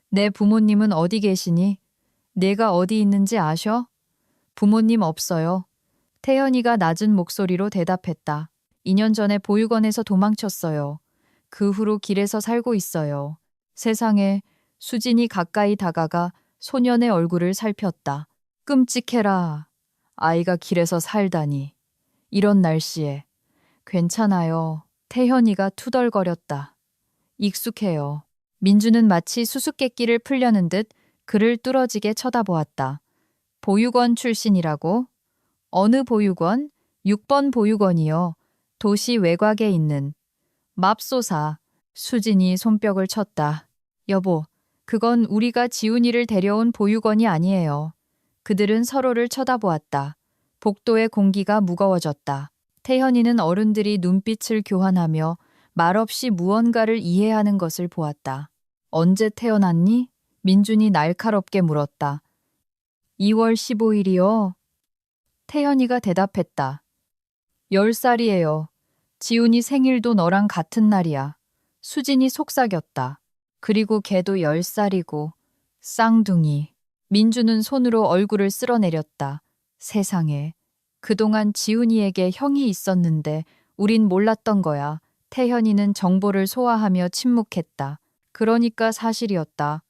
내 부모님은 어디 계시니? 내가 어디 있는지 아셔? 부모님 없어요. 태연이가 낮은 목소리로 대답했다. 2년 전에 보육원에서 도망쳤어요. 그 후로 길에서 살고 있어요. 세상에. 수진이 가까이 다가가 소년의 얼굴을 살폈다. 끔찍해라. 아이가 길에서 살다니. 이런 날씨에. 괜찮아요. 태현이가 투덜거렸다. 익숙해요. 민주는 마치 수수께끼를 풀려는 듯 그를 뚫어지게 쳐다보았다. 보육원 출신이라고? 어느 보육원? 6번 보육원이요. 도시 외곽에 있는. 맙소사. 수진이 손뼉을 쳤다. 여보, 그건 우리가 지훈이를 데려온 보육원이 아니에요. 그들은 서로를 쳐다보았다. 복도의 공기가 무거워졌다. 태현이는 어른들이 눈빛을 교환하며 말없이 무언가를 이해하는 것을 보았다. 언제 태어났니? 민준이 날카롭게 물었다. 2월 15일이요. 태현이가 대답했다. 10살이에요. 지훈이 생일도 너랑 같은 날이야. 수진이 속삭였다. 그리고 걔도 10살이고. 쌍둥이. 민주는 손으로 얼굴을 쓸어내렸다. 세상에. 그동안 지훈이에게 형이 있었는데 우린 몰랐던 거야. 태현이는 정보를 소화하며 침묵했다. 그러니까 사실이었다.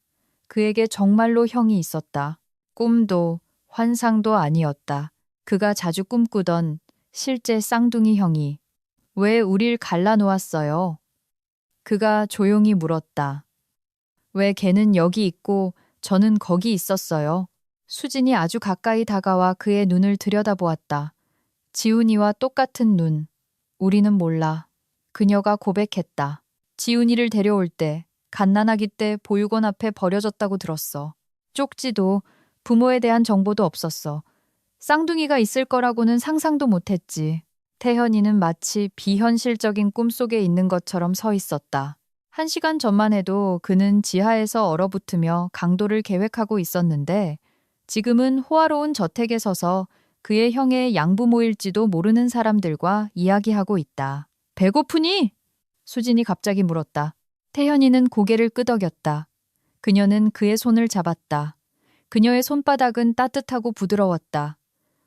그에게 정말로 형이 있었다. 꿈도 환상도 아니었다. 그가 자주 꿈꾸던 실제 쌍둥이 형이. 왜 우릴 갈라놓았어요? 그가 조용히 물었다. 왜 걔는 여기 있고 저는 거기 있었어요? 수진이 아주 가까이 다가와 그의 눈을 들여다보았다. 지훈이와 똑같은 눈. 우리는 몰라. 그녀가 고백했다. 지훈이를 데려올 때, 갓난아기 때 보육원 앞에 버려졌다고 들었어. 쪽지도 부모에 대한 정보도 없었어. 쌍둥이가 있을 거라고는 상상도 못했지. 태현이는 마치 비현실적인 꿈속에 있는 것처럼 서 있었다. 1시간 전만 해도 그는 지하에서 얼어붙으며 강도를 계획하고 있었는데 지금은 호화로운 저택에 서서 그의 형의 양부모일지도 모르는 사람들과 이야기하고 있다. 배고프니? 수진이 갑자기 물었다. 태현이는 고개를 끄덕였다. 그녀는 그의 손을 잡았다. 그녀의 손바닥은 따뜻하고 부드러웠다.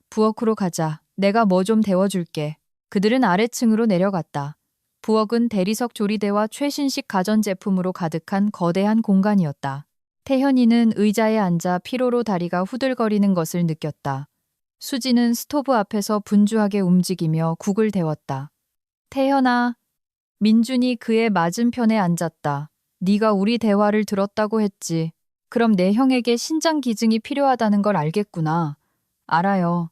부엌으로 가자. 내가 뭐 좀 데워줄게. 그들은 아래층으로 내려갔다. 부엌은 대리석 조리대와 최신식 가전제품으로 가득한 거대한 공간이었다. 태현이는 의자에 앉아 피로로 다리가 후들거리는 것을 느꼈다. 수지는 스토브 앞에서 분주하게 움직이며 국을 데웠다. 태현아. 민준이 그의 맞은편에 앉았다. 네가 우리 대화를 들었다고 했지. 그럼 내 형에게 신장 기증이 필요하다는 걸 알겠구나. 알아요.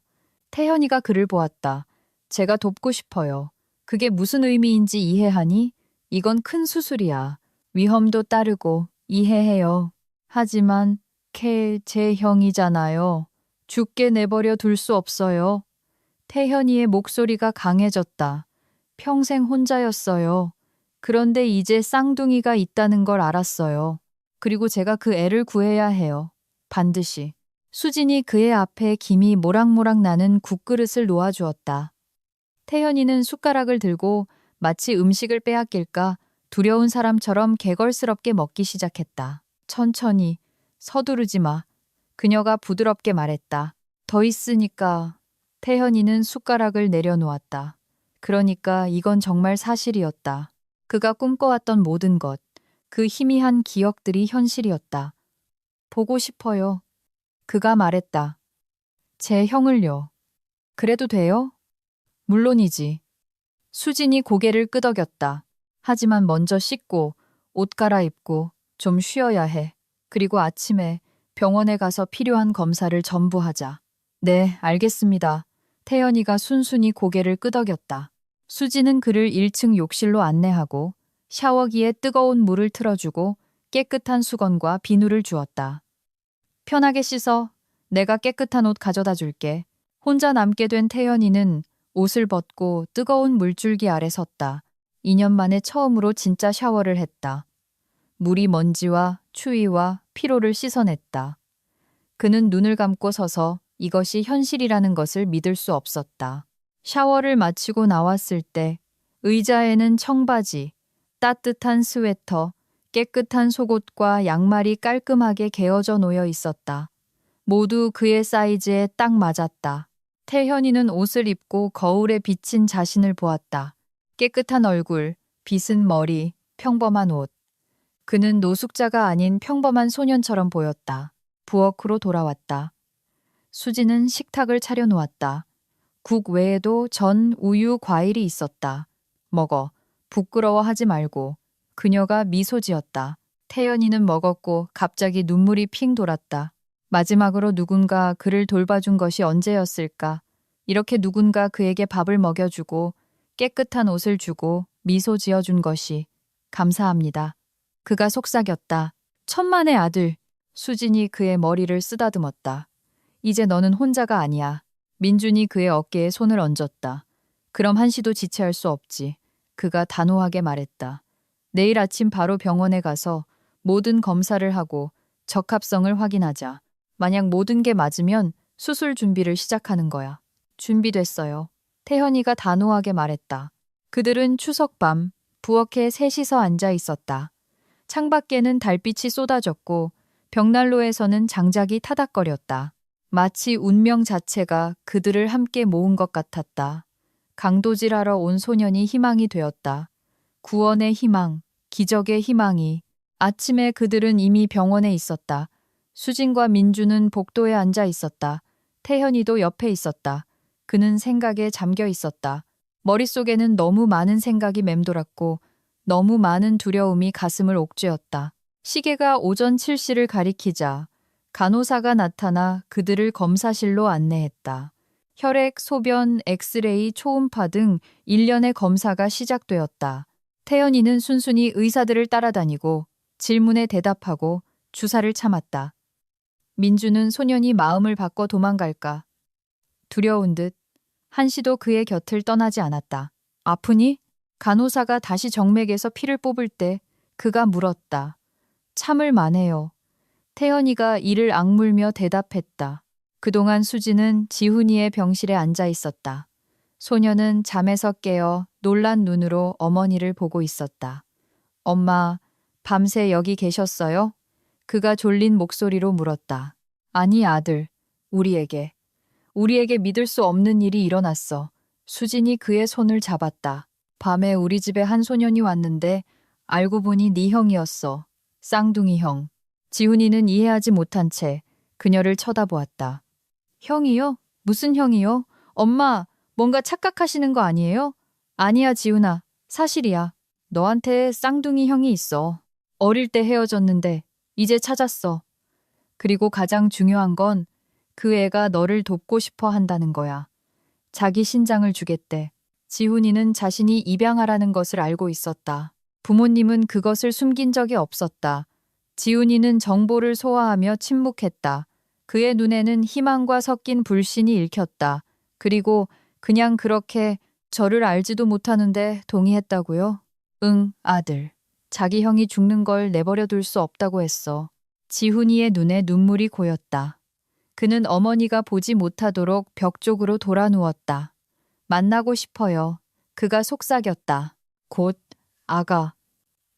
태현이가 그를 보았다. 제가 돕고 싶어요. 그게 무슨 의미인지 이해하니? 이건 큰 수술이야. 위험도 따르고 이해해요. 하지만 제 형이잖아요. 죽게 내버려 둘 수 없어요. 태현이의 목소리가 강해졌다. 평생 혼자였어요. 그런데 이제 쌍둥이가 있다는 걸 알았어요. 그리고 제가 그 애를 구해야 해요. 반드시. 수진이 그의 앞에 김이 모락모락 나는 국그릇을 놓아주었다. 태현이는 숟가락을 들고 마치 음식을 빼앗길까 두려운 사람처럼 개걸스럽게 먹기 시작했다. 천천히, 서두르지 마. 그녀가 부드럽게 말했다. 더 있으니까. 태현이는 숟가락을 내려놓았다. 그러니까 이건 정말 사실이었다. 그가 꿈꿔왔던 모든 것, 그 희미한 기억들이 현실이었다. 보고 싶어요. 그가 말했다. 제 형을요. 그래도 돼요? 물론이지. 수진이 고개를 끄덕였다. 하지만 먼저 씻고 옷 갈아입고 좀 쉬어야 해. 그리고 아침에 병원에 가서 필요한 검사를 전부 하자. 네, 알겠습니다. 태연이가 순순히 고개를 끄덕였다. 수지는 그를 1층 욕실로 안내하고 샤워기에 뜨거운 물을 틀어주고 깨끗한 수건과 비누를 주었다. 편하게 씻어. 내가 깨끗한 옷 가져다 줄게. 혼자 남게 된 태연이는 옷을 벗고 뜨거운 물줄기 아래 섰다. 2년 만에 처음으로 진짜 샤워를 했다. 물이 먼지와 추위와 피로를 씻어냈다. 그는 눈을 감고 서서 이것이 현실이라는 것을 믿을 수 없었다. 샤워를 마치고 나왔을 때 의자에는 청바지, 따뜻한 스웨터, 깨끗한 속옷과 양말이 깔끔하게 개어져 놓여 있었다. 모두 그의 사이즈에 딱 맞았다. 태현이는 옷을 입고 거울에 비친 자신을 보았다. 깨끗한 얼굴, 빗은 머리, 평범한 옷. 그는 노숙자가 아닌 평범한 소년처럼 보였다. 부엌으로 돌아왔다. 수지는 식탁을 차려놓았다. 국 외에도 전, 우유, 과일이 있었다. 먹어. 부끄러워하지 말고. 그녀가 미소 지었다. 태연이는 먹었고 갑자기 눈물이 핑 돌았다. 마지막으로 누군가 그를 돌봐준 것이 언제였을까? 이렇게 누군가 그에게 밥을 먹여주고 깨끗한 옷을 주고 미소 지어준 것이. 감사합니다. 그가 속삭였다. 천만의 아들. 수진이 그의 머리를 쓰다듬었다. 이제 너는 혼자가 아니야. 민준이 그의 어깨에 손을 얹었다. 그럼 한시도 지체할 수 없지. 그가 단호하게 말했다. 내일 아침 바로 병원에 가서 모든 검사를 하고 적합성을 확인하자. 만약 모든 게 맞으면 수술 준비를 시작하는 거야. 준비됐어요. 태현이가 단호하게 말했다. 그들은 추석 밤 부엌에 셋이서 앉아 있었다. 창밖에는 달빛이 쏟아졌고 벽난로에서는 장작이 타닥거렸다. 마치 운명 자체가 그들을 함께 모은 것 같았다. 강도질하러 온 소년이 희망이 되었다. 구원의 희망, 기적의 희망이. 아침에 그들은 이미 병원에 있었다. 수진과 민주는 복도에 앉아 있었다. 태현이도 옆에 있었다. 그는 생각에 잠겨 있었다. 머릿속에는 너무 많은 생각이 맴돌았고 너무 많은 두려움이 가슴을 옥죄었다. 시계가 오전 7시를 가리키자 간호사가 나타나 그들을 검사실로 안내했다. 혈액, 소변, 엑스레이, 초음파 등 일련의 검사가 시작되었다. 태연이는 순순히 의사들을 따라다니고 질문에 대답하고 주사를 참았다. 민주는 소년이 마음을 바꿔 도망갈까 두려운 듯 한시도 그의 곁을 떠나지 않았다. 아프니? 간호사가 다시 정맥에서 피를 뽑을 때 그가 물었다. 참을 만해요. 태연이가 이를 악물며 대답했다. 그동안 수지는 지훈이의 병실에 앉아 있었다. 소녀는 잠에서 깨어 놀란 눈으로 어머니를 보고 있었다. 엄마, 밤새 여기 계셨어요? 그가 졸린 목소리로 물었다. 아니 아들, 우리에게 믿을 수 없는 일이 일어났어. 수진이 그의 손을 잡았다. 밤에 우리 집에 한 소년이 왔는데 알고 보니 네 형이었어. 쌍둥이 형. 지훈이는 이해하지 못한 채 그녀를 쳐다보았다. 형이요? 무슨 형이요? 엄마, 뭔가 착각하시는 거 아니에요? 아니야, 지훈아. 사실이야. 너한테 쌍둥이 형이 있어. 어릴 때 헤어졌는데 이제 찾았어. 그리고 가장 중요한 건 그 애가 너를 돕고 싶어 한다는 거야. 자기 신장을 주겠대. 지훈이는 자신이 입양하라는 것을 알고 있었다. 부모님은 그것을 숨긴 적이 없었다. 지훈이는 정보를 소화하며 침묵했다. 그의 눈에는 희망과 섞인 불신이 읽혔다. 그리고 그냥 그렇게 저를 알지도 못하는데 동의했다고요? 응, 아들. 자기 형이 죽는 걸 내버려 둘 수 없다고 했어. 지훈이의 눈에 눈물이 고였다. 그는 어머니가 보지 못하도록 벽 쪽으로 돌아 누웠다. 만나고 싶어요. 그가 속삭였다. 곧, 아가.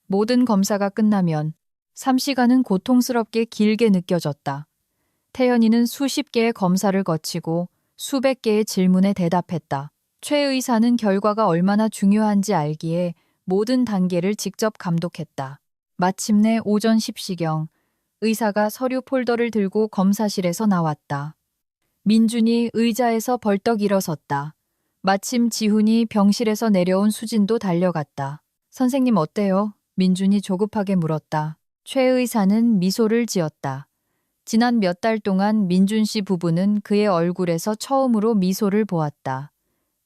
모든 검사가 끝나면 3시간은 고통스럽게 길게 느껴졌다. 태연이는 수십 개의 검사를 거치고 수백 개의 질문에 대답했다. 최 의사는 결과가 얼마나 중요한지 알기에 모든 단계를 직접 감독했다. 마침내 오전 10시경 의사가 서류 폴더를 들고 검사실에서 나왔다. 민준이 의자에서 벌떡 일어섰다. 마침 지훈이 병실에서 내려온 수진도 달려갔다. 선생님 어때요? 민준이 조급하게 물었다. 최 의사는 미소를 지었다. 지난 몇 달 동안 민준 씨 부부는 그의 얼굴에서 처음으로 미소를 보았다.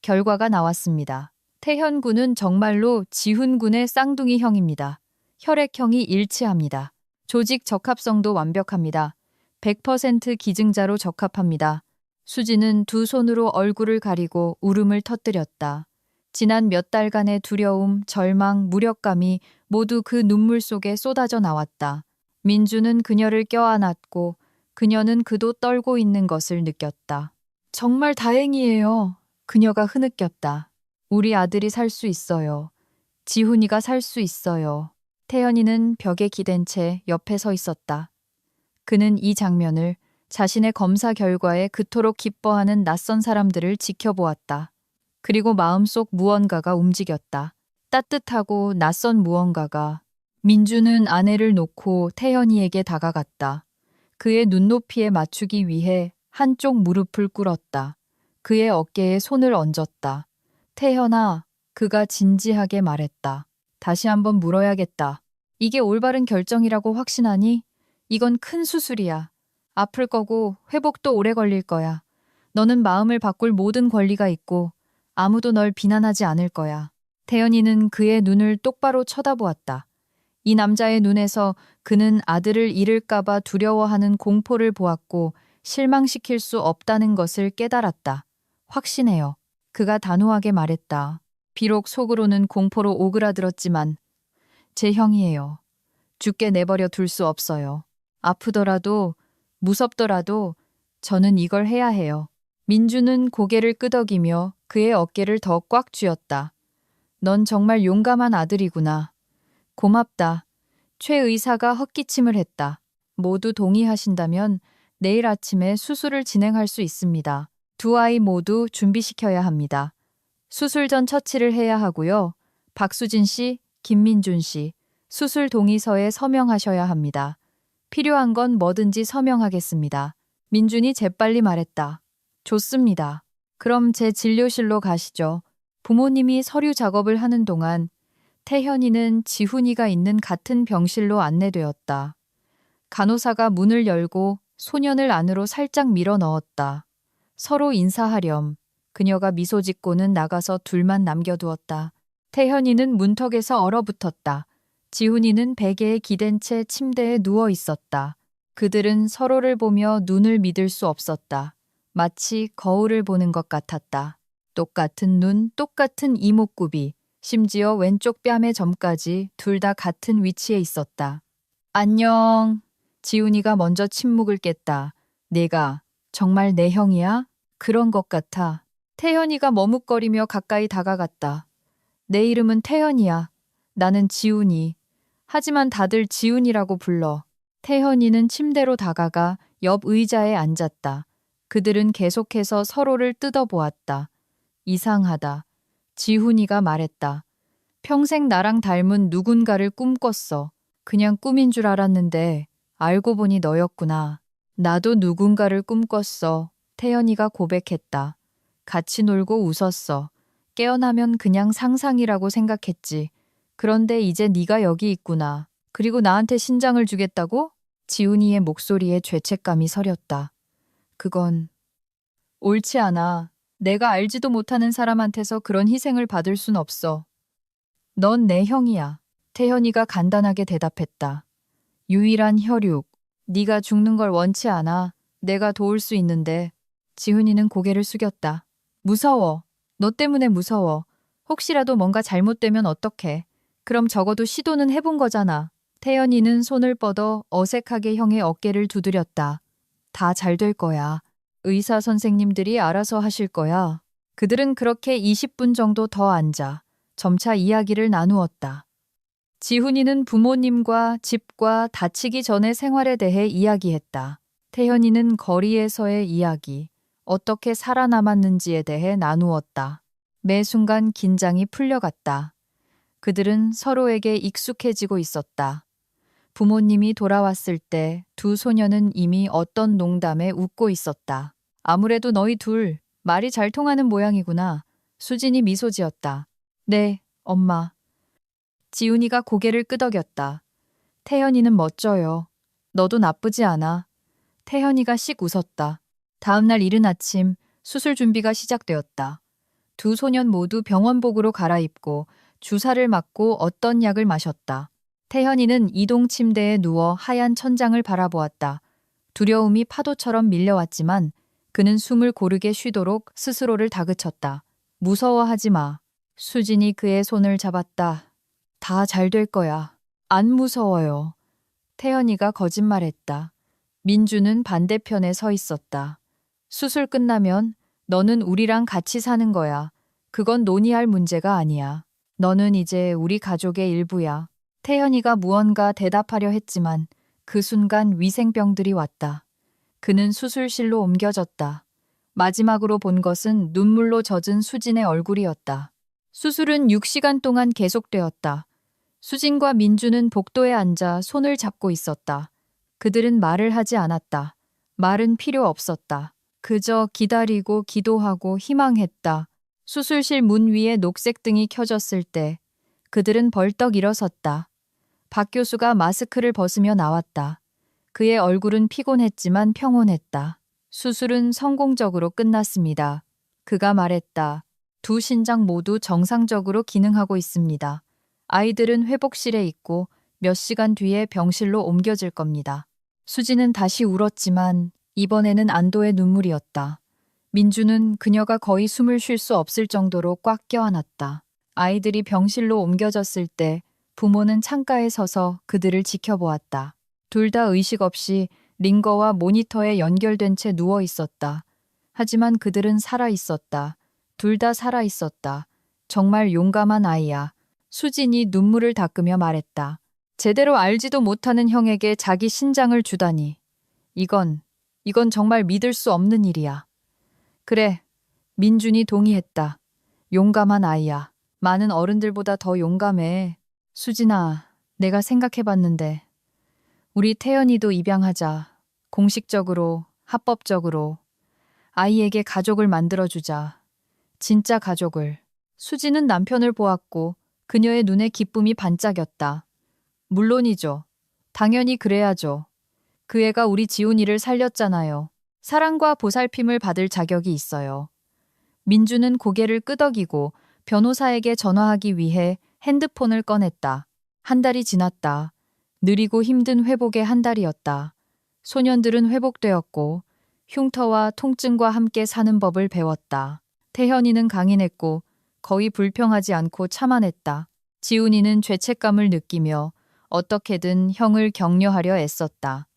결과가 나왔습니다. 태현 군은 정말로 지훈 군의 쌍둥이 형입니다. 혈액형이 일치합니다. 조직 적합성도 완벽합니다. 100% 기증자로 적합합니다. 수지는 두 손으로 얼굴을 가리고 울음을 터뜨렸다. 지난 몇 달간의 두려움, 절망, 무력감이 모두 그 눈물 속에 쏟아져 나왔다. 민주는 그녀를 껴안았고 그녀는 그도 떨고 있는 것을 느꼈다. 정말 다행이에요. 그녀가 흐느꼈다. 우리 아들이 살 수 있어요. 지훈이가 살 수 있어요. 태연이는 벽에 기댄 채 옆에 서 있었다. 그는 이 장면을 자신의 검사 결과에 그토록 기뻐하는 낯선 사람들을 지켜보았다. 그리고 마음속 무언가가 움직였다. 따뜻하고 낯선 무언가가. 민주는 아내를 놓고 태연이에게 다가갔다. 그의 눈높이에 맞추기 위해 한쪽 무릎을 꿇었다. 그의 어깨에 손을 얹었다. 태연아, 그가 진지하게 말했다. 다시 한번 물어야겠다. 이게 올바른 결정이라고 확신하니? 이건 큰 수술이야. 아플 거고 회복도 오래 걸릴 거야. 너는 마음을 바꿀 모든 권리가 있고 아무도 널 비난하지 않을 거야. 태연이는 그의 눈을 똑바로 쳐다보았다. 이 남자의 눈에서 그는 아들을 잃을까봐 두려워하는 공포를 보았고 실망시킬 수 없다는 것을 깨달았다. 확신해요. 그가 단호하게 말했다. 비록 속으로는 공포로 오그라들었지만 제 형이에요. 죽게 내버려 둘 수 없어요. 아프더라도 무섭더라도 저는 이걸 해야 해요. 민주는 고개를 끄덕이며 그의 어깨를 더 꽉 쥐었다. 넌 정말 용감한 아들이구나. 고맙다. 최 의사가 헛기침을 했다. 모두 동의하신다면 내일 아침에 수술을 진행할 수 있습니다. 두 아이 모두 준비시켜야 합니다. 수술 전 처치를 해야 하고요. 박수진 씨, 김민준 씨, 수술 동의서에 서명하셔야 합니다. 필요한 건 뭐든지 서명하겠습니다. 민준이 재빨리 말했다. 좋습니다. 그럼 제 진료실로 가시죠. 부모님이 서류 작업을 하는 동안 태현이는 지훈이가 있는 같은 병실로 안내되었다. 간호사가 문을 열고 소년을 안으로 살짝 밀어 넣었다. 서로 인사하렴. 그녀가 미소 짓고는 나가서 둘만 남겨두었다. 태현이는 문턱에서 얼어붙었다. 지훈이는 베개에 기댄 채 침대에 누워 있었다. 그들은 서로를 보며 눈을 믿을 수 없었다. 마치 거울을 보는 것 같았다. 똑같은 눈, 똑같은 이목구비, 심지어 왼쪽 뺨의 점까지 둘 다 같은 위치에 있었다. 안녕. 지훈이가 먼저 침묵을 깼다. 내가 정말 내 형이야? 그런 것 같아. 태현이가 머뭇거리며 가까이 다가갔다. 내 이름은 태현이야. 나는 지훈이. 하지만 다들 지훈이라고 불러. 태현이는 침대로 다가가 옆 의자에 앉았다. 그들은 계속해서 서로를 뜯어보았다. 이상하다. 지훈이가 말했다. 평생 나랑 닮은 누군가를 꿈꿨어. 그냥 꿈인 줄 알았는데 알고 보니 너였구나. 나도 누군가를 꿈꿨어. 태연이가 고백했다. 같이 놀고 웃었어. 깨어나면 그냥 상상이라고 생각했지. 그런데 이제 네가 여기 있구나. 그리고 나한테 신장을 주겠다고? 지훈이의 목소리에 죄책감이 서렸다. 그건 옳지 않아. 내가 알지도 못하는 사람한테서 그런 희생을 받을 순 없어. 넌 내 형이야. 태현이가 간단하게 대답했다. 유일한 혈육. 네가 죽는 걸 원치 않아. 내가 도울 수 있는데. 지훈이는 고개를 숙였다. 무서워. 너 때문에 무서워. 혹시라도 뭔가 잘못되면 어떡해. 그럼 적어도 시도는 해본 거잖아. 태연이는 손을 뻗어 어색하게 형의 어깨를 두드렸다. 다 잘 될 거야. 의사 선생님들이 알아서 하실 거야. 그들은 그렇게 20분 정도 더 앉아 점차 이야기를 나누었다. 지훈이는 부모님과 집과 다치기 전의 생활에 대해 이야기했다. 태현이는 거리에서의 이야기, 어떻게 살아남았는지에 대해 나누었다. 매 순간 긴장이 풀려갔다. 그들은 서로에게 익숙해지고 있었다. 부모님이 돌아왔을 때 두 소녀는 이미 어떤 농담에 웃고 있었다. 아무래도 너희 둘 말이 잘 통하는 모양이구나. 수진이 미소 지었다. 네, 엄마. 지훈이가 고개를 끄덕였다. 태연이는 멋져요. 너도 나쁘지 않아. 태연이가 씩 웃었다. 다음 날 이른 아침 수술 준비가 시작되었다. 두 소년 모두 병원복으로 갈아입고 주사를 맞고 어떤 약을 마셨다. 태현이는 이동 침대에 누워 하얀 천장을 바라보았다. 두려움이 파도처럼 밀려왔지만 그는 숨을 고르게 쉬도록 스스로를 다그쳤다. 무서워하지 마. 수진이 그의 손을 잡았다. 다 잘 될 거야. 안 무서워요. 태연이가 거짓말했다. 민주는 반대편에 서 있었다. 수술 끝나면 너는 우리랑 같이 사는 거야. 그건 논의할 문제가 아니야. 너는 이제 우리 가족의 일부야. 태연이가 무언가 대답하려 했지만 그 순간 위생병들이 왔다. 그는 수술실로 옮겨졌다. 마지막으로 본 것은 눈물로 젖은 수진의 얼굴이었다. 수술은 6시간 동안 계속되었다. 수진과 민주는 복도에 앉아 손을 잡고 있었다. 그들은 말을 하지 않았다. 말은 필요 없었다. 그저 기다리고 기도하고 희망했다. 수술실 문 위에 녹색 등이 켜졌을 때 그들은 벌떡 일어섰다. 박 교수가 마스크를 벗으며 나왔다. 그의 얼굴은 피곤했지만 평온했다. 수술은 성공적으로 끝났습니다. 그가 말했다. 두 신장 모두 정상적으로 기능하고 있습니다. 아이들은 회복실에 있고 몇 시간 뒤에 병실로 옮겨질 겁니다. 수지는 다시 울었지만 이번에는 안도의 눈물이었다. 민주는 그녀가 거의 숨을 쉴 수 없을 정도로 꽉 껴안았다. 아이들이 병실로 옮겨졌을 때 부모는 창가에 서서 그들을 지켜보았다. 둘 다 의식 없이 링거와 모니터에 연결된 채 누워 있었다. 하지만 그들은 살아 있었다. 둘 다 살아 있었다. 정말 용감한 아이야. 수진이 눈물을 닦으며 말했다. 제대로 알지도 못하는 형에게 자기 신장을 주다니. 이건 정말 믿을 수 없는 일이야. 그래, 민준이 동의했다. 용감한 아이야. 많은 어른들보다 더 용감해. 수진아, 내가 생각해봤는데 우리 태연이도 입양하자. 공식적으로, 합법적으로. 아이에게 가족을 만들어주자. 진짜 가족을. 수지는 남편을 보았고 그녀의 눈에 기쁨이 반짝였다. 물론이죠. 당연히 그래야죠. 그 애가 우리 지훈이를 살렸잖아요. 사랑과 보살핌을 받을 자격이 있어요. 민주는 고개를 끄덕이고 변호사에게 전화하기 위해 핸드폰을 꺼냈다. 한 달이 지났다. 느리고 힘든 회복의 한 달이었다. 소년들은 회복되었고 흉터와 통증과 함께 사는 법을 배웠다. 태현이는 강인했고 거의 불평하지 않고 참아냈다. 지훈이는 죄책감을 느끼며 어떻게든 형을 격려하려 애썼다.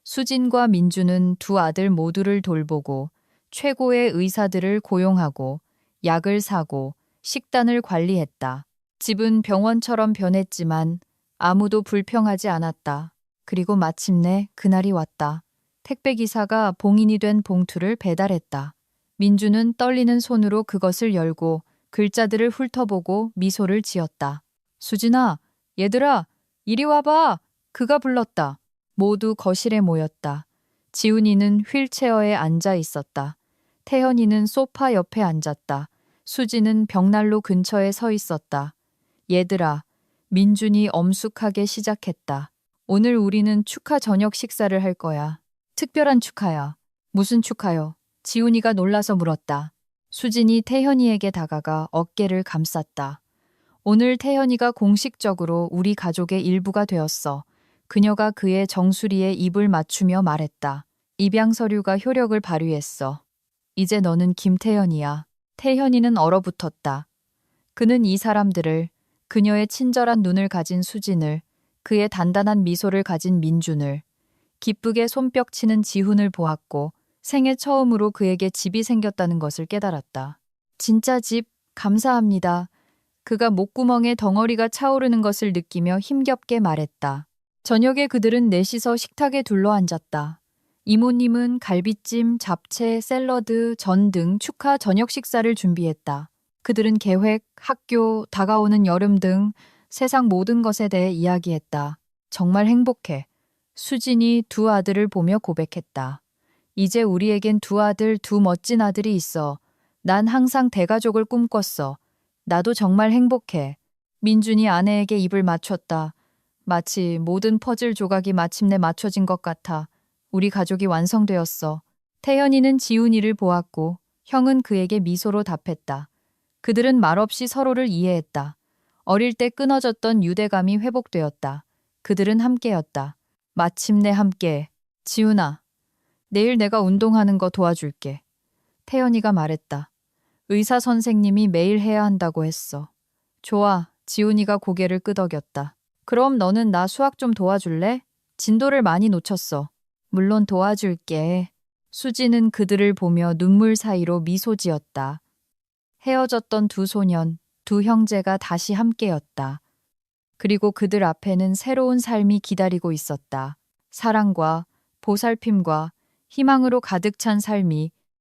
수진과 민주는 두 아들 모두를 돌보고 최고의 의사들을 고용하고 약을 사고 식단을 관리했다. 집은 병원처럼 변했지만 아무도 불평하지 않았다. 그리고 마침내 그날이 왔다. 택배기사가 봉인이 된 봉투를 배달했다. 민주는 떨리는 손으로 그것을 열고 글자들을 훑어보고 미소를 지었다. 수진아, 얘들아, 이리 와봐. 그가 불렀다. 모두 거실에 모였다. 지훈이는 휠체어에 앉아 있었다. 태현이는 소파 옆에 앉았다. 수지는 벽난로 근처에 서 있었다. 얘들아, 민준이 엄숙하게 시작했다. 오늘 우리는 축하 저녁 식사를 할 거야. 특별한 축하야. 무슨 축하요? 지훈이가 놀라서 물었다. 수진이 태현이에게 다가가 어깨를 감쌌다. 오늘 태현이가 공식적으로 우리 가족의 일부가 되었어. 그녀가 그의 정수리에 입을 맞추며 말했다. 입양 서류가 효력을 발휘했어. 이제 너는 김태현이야. 태현이는 얼어붙었다. 그는 이 사람들을, 그녀의 친절한 눈을 가진 수진을, 그의 단단한 미소를 가진 민준을, 기쁘게 손뼉치는 지훈을 보았고 생애 처음으로 그에게 집이 생겼다는 것을 깨달았다. 진짜 집, 감사합니다. 그가 목구멍에 덩어리가 차오르는 것을 느끼며 힘겹게 말했다. 저녁에 그들은 넷이서 식탁에 둘러앉았다. 이모님은 갈비찜, 잡채, 샐러드, 전 등 축하 저녁 식사를 준비했다. 그들은 계획, 학교, 다가오는 여름 등 세상 모든 것에 대해 이야기했다. 정말 행복해. 수진이 두 아들을 보며 고백했다. 이제 우리에겐 두 아들, 두 멋진 아들이 있어. 난 항상 대가족을 꿈꿨어. 나도 정말 행복해. 민준이 아내에게 입을 맞췄다. 마치 모든 퍼즐 조각이 마침내 맞춰진 것 같아. 우리 가족이 완성되었어. 태연이는 지훈이를 보았고 형은 그에게 미소로 답했다. 그들은 말없이 서로를 이해했다. 어릴 때 끊어졌던 유대감이 회복되었다. 그들은 함께였다. 마침내 함께. 지훈아, 내일 내가 운동하는 거 도와줄게. 태연이가 말했다. 의사 선생님이 매일 해야 한다고 했어. 좋아. 지훈이가 고개를 끄덕였다. 그럼 너는 나 수학 좀 도와줄래? 진도를 많이 놓쳤어. 물론 도와줄게. 수지는 그들을 보며 눈물 사이로 미소 지었다. 헤어졌던 두 소년, 두 형제가 다시 함께였다. 그리고 그들 앞에는 새로운 삶이 기다리고 있었다. 사랑과 보살핌과 희망으로 가득 찬 삶이